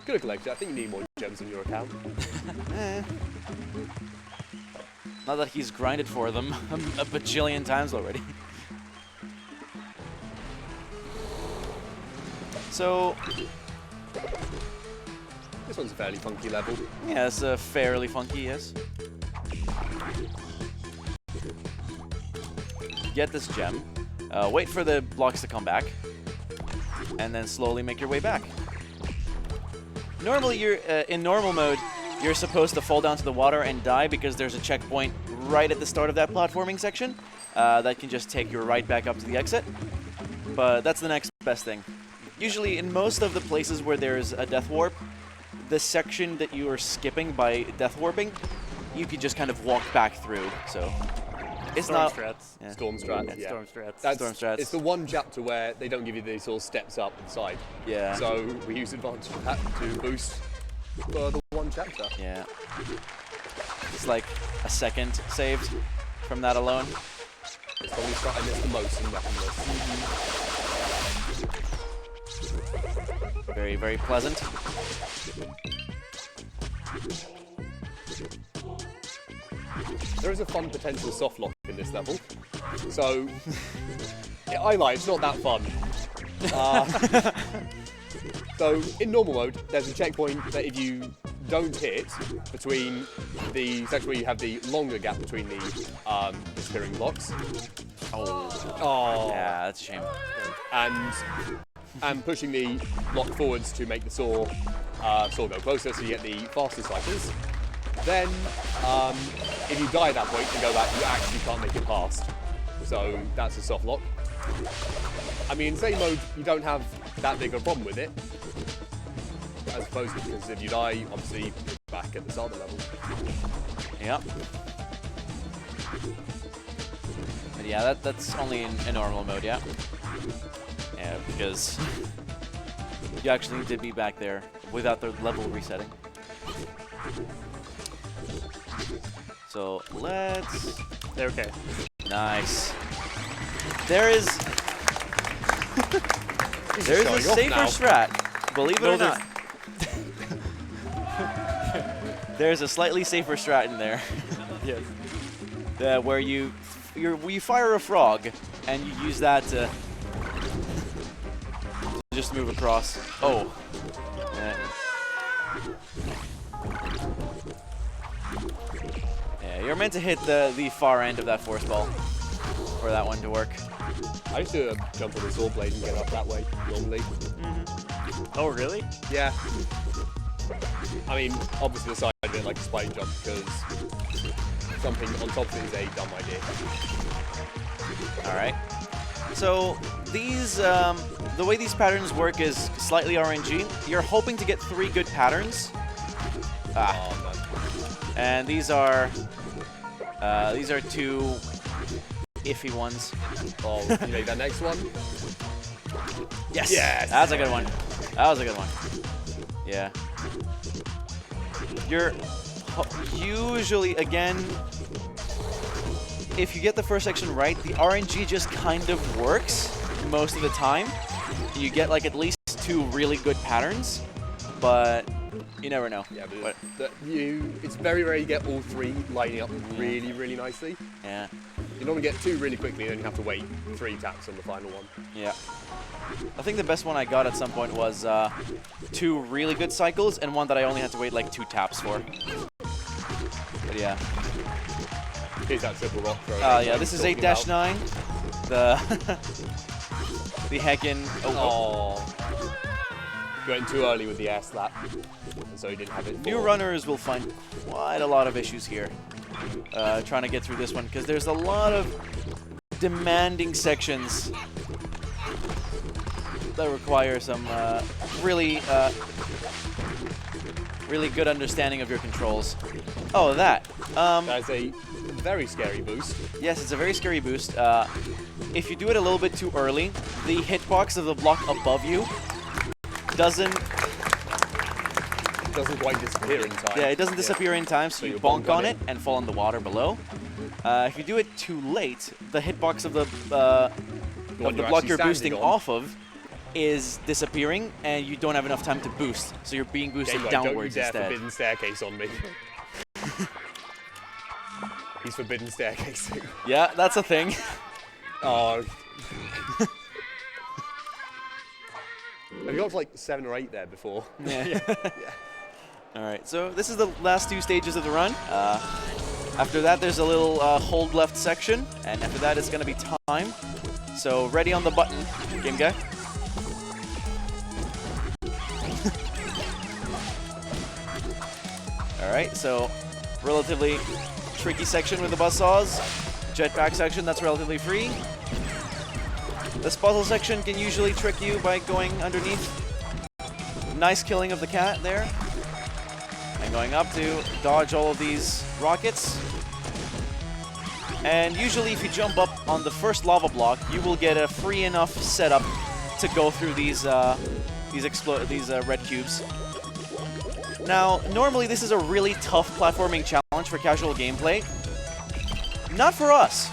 Could have collected. I think you need more gems on your account. Not that he's grinded for them a bajillion times already. So, This one's a fairly funky level. yeah, it's fairly funky, yes. Get this gem, wait for the blocks to come back, and then slowly make your way back. Normally, you're in normal mode, you're supposed to fall down to the water and die because there's a checkpoint right at the start of that platforming section that can just take you right back up to the exit. But that's the next best thing. Usually, in most of the places where there's a death warp, the section that you are skipping by death warping, you could just kind of walk back through. So it's Storm not strats. Yeah. Storm strats, yeah. Storm strats. That's, Storm strats. It's the one chapter where they don't give you these sort of steps up the side. Yeah. So we use advantage of that to boost for the one chapter. Yeah. It's like a second saved from that alone. It's probably strat I miss the most in weaponless. Very, very pleasant. There is a fun potential soft lock in this level. So, I lie, it's not that fun. So, in normal mode, there's a checkpoint that if you don't hit between the section where you have the longer gap between the disappearing blocks. Oh. Yeah, that's a shame. And pushing the block forwards to make the saw go closer so you get the faster cycles. Then, if you die at that point and go back, you actually can't make it past. So that's a soft lock. I mean, in same mode, you don't have that big of a problem with it. As opposed to, because if you die, obviously, you're back at the start of the level. Yep. But yeah, that's only in normal mode, yeah. Yeah, because you actually need to be back there without the level resetting. So let's... Okay. Nice. There is... There's a safer strat, believe it or not. There's a slightly safer strat in there. Yes. Where you fire a frog and you use that to just move across. Oh. Yeah, you're meant to hit the far end of that force ball for that one to work. I used to jump on the saw blade and get up that way, normally. Oh, really? Yeah. I mean, obviously the side bit like a spine jump because jumping on top of it is a dumb idea. All right. So these, the way these patterns work is slightly RNG. You're hoping to get 3 good patterns. Oh, no. And these are 2 iffy ones. Oh, you make that next one? Yes. Yes. That's a good one. That was a good one. Yeah. You're usually, again, if you get the first section right, the RNG just kind of works most of the time. You get like at least 2 really good patterns, but you never know. Yeah, but it's very rare you get all 3 lining up really, really nicely. Yeah. You normally get 2 really quickly, then you have to wait 3 taps on the final one. Yeah. I think the best one I got at some point was 2 really good cycles and one that I only had to wait like 2 taps for. But yeah. Here's that triple rock throw. Yeah, this is 8-9. The the heckin'... Oh. You went too early with the air slap, and so he didn't have it. New runners will find quite a lot of issues here trying to get through this one because there's a lot of demanding sections that require some really good understanding of your controls. Oh, that. That's a very scary boost. Yes, it's a very scary boost. If you do it a little bit too early, the hitbox of the block above you doesn't quite disappear in time. Yeah, it doesn't disappear in time, so you bonk on it and fall in the water below. If you do it too late, the hitbox of the block you're boosting off of is disappearing, and you don't have enough time to boost, so you're being boosted Gamegui, downwards don't you dare instead. forbidden staircase on me. He's forbidden staircasing. Yeah, that's a thing. Oh. Have you got like 7 or 8 there before? Yeah. All right, so this is the last 2 stages of the run. After that, there's a little hold left section, and after that, it's gonna be time. So ready on the button, game guy. All right, so relatively tricky section with the buzzsaws. Jetpack section, that's relatively free. This puzzle section can usually trick you by going underneath. Nice killing of the cat there. And going up to dodge all of these rockets. And usually if you jump up on the first lava block, you will get a free enough setup to go through these red cubes. Now, normally this is a really tough platforming challenge for casual gameplay. Not for us.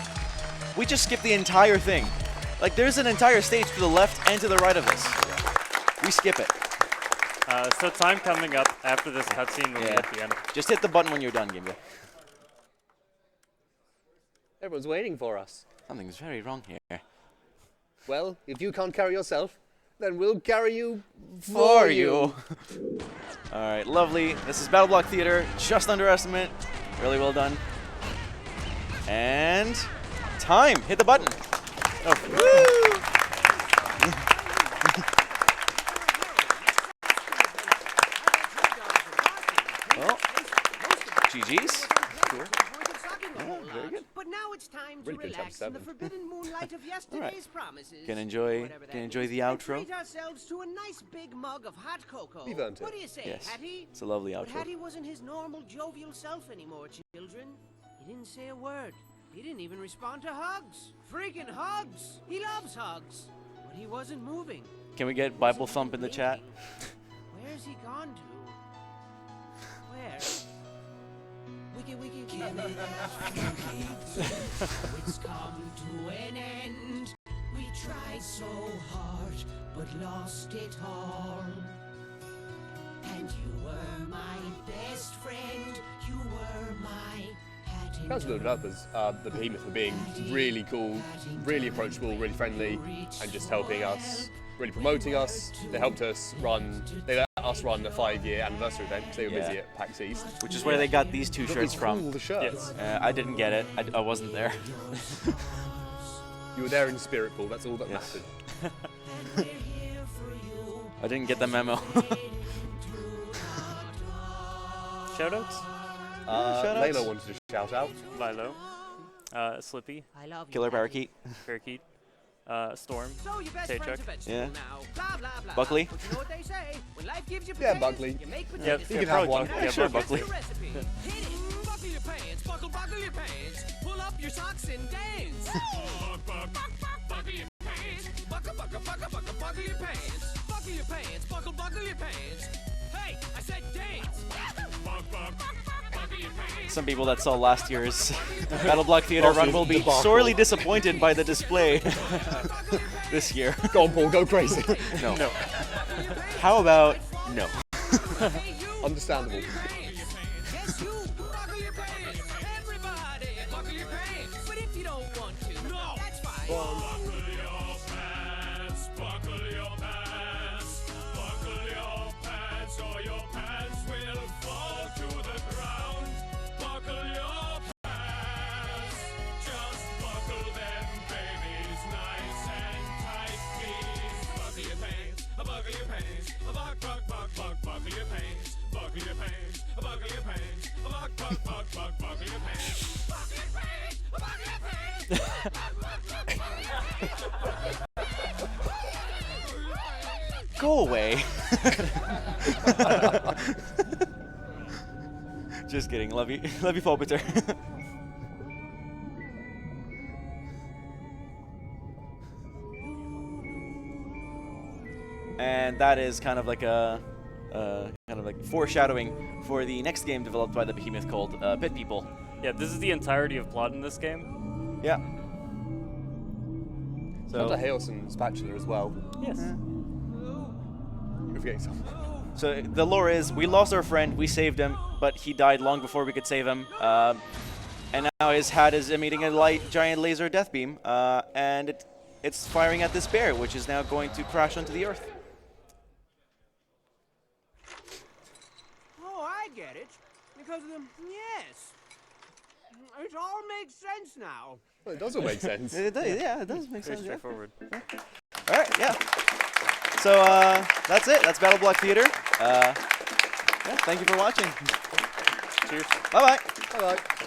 We just skip the entire thing. Like, there's an entire stage to the left and to the right of this. We skip it. So time coming up after this cutscene will be at the end. Just hit the button when you're done, game guy. Everyone's waiting for us. Something's very wrong here. Well, if you can't carry yourself, then we'll carry you For you. All right, lovely. This is BattleBlock Theater, just underestimate. Really well done. And time. Hit the button. Oh. Woo! Well, GG's. Cool. Very good. But now it's time to Really good relax job, in the 7. forbidden moonlight of yesterday's promises. Can enjoy the And outro. treat ourselves to a nice big mug of hot cocoa. We've earned it. What do you say, Yes. Hattie? It's a lovely But outro. Hattie wasn't his normal jovial self anymore, children. He didn't say a word. He didn't even respond to hugs. Freaking hugs! He loves hugs. But he wasn't moving. Can we get Bible Thump in the chat? Where's he gone to? Where? Wiki wiki give me that it's come to an end. We tried so hard, but lost it all. And you were my best friend. You were my hat in Thanks to the developers, the Behemoth, for being really cool, really approachable, really friendly, and just helping us, really promoting us. They helped us run, they let us run a 5-year anniversary event because they were busy at PAX East. Which is where they got these 2 Look, shirts it's from. cool, the shirts. I didn't get it. I wasn't there. You were there in spirit, Paul, that's all that Yes. mattered. I didn't get the memo. Shoutouts? shoutouts? Layla wanted to shout out. Lilo. Slippy. I love you, Killer Hattie. Parakeet. Parakeet. Storm. So your best Tay friend's a Chuck. vegetable Yeah. now. Blah, blah, blah. Buckley. But you know what they say? When life gives you Yeah, potatoes, Buckley. you make Yeah, potatoes. You can have one. Yeah, Sure, Buckley. That's the recipe. Hit it. Buckle your pants. Buckle your pants. Pull up your socks and dance. Buckle your pants. Buckle your pants. Buckle your pants. Buckle your pants. Hey, I said dance. Buckle your pants. Some people that saw last year's BattleBlock Theater run will be Debacle. sorely disappointed by the display this year. Go on, Paul, go crazy. No. How about no? Understandable. Yes, you. Buckle your pants. Everybody, buckle your pants. But if you don't want to, no, that's fine. Buckle your pants, buckle your pants, buckle your pants, or your pants will fall to the ground. Buckle your pants, just buckle them, babies, nice and tight, please. Buckle your pants, buckle your pants, buckle your pants, buckle your pants, buckle your pants, buckle your pants, buckle your pants, buckle your pants. Go away. Just kidding. Love you. Love you, Paul Peter. And that is kind of like a foreshadowing for the next game developed by the Behemoth called Pit People. Yeah, this is the entirety of plot in this game. Yeah. Hunter So Haleson's Spatula as well. Yes. We're forgetting something. So the lore is we lost our friend, we saved him, but he died long before we could save him. And now his hat is emitting a giant laser death beam, and it's firing at this bear, which is now going to crash onto the earth. Oh, I get it. Because of the... Yes. It all makes sense now. Well, it does all make sense. Yeah, it does make Very sense. Yeah. straightforward. All right, yeah. So that's it. That's BattleBlock Theater. Yeah, thank you for watching. Cheers. Bye-bye. Bye-bye.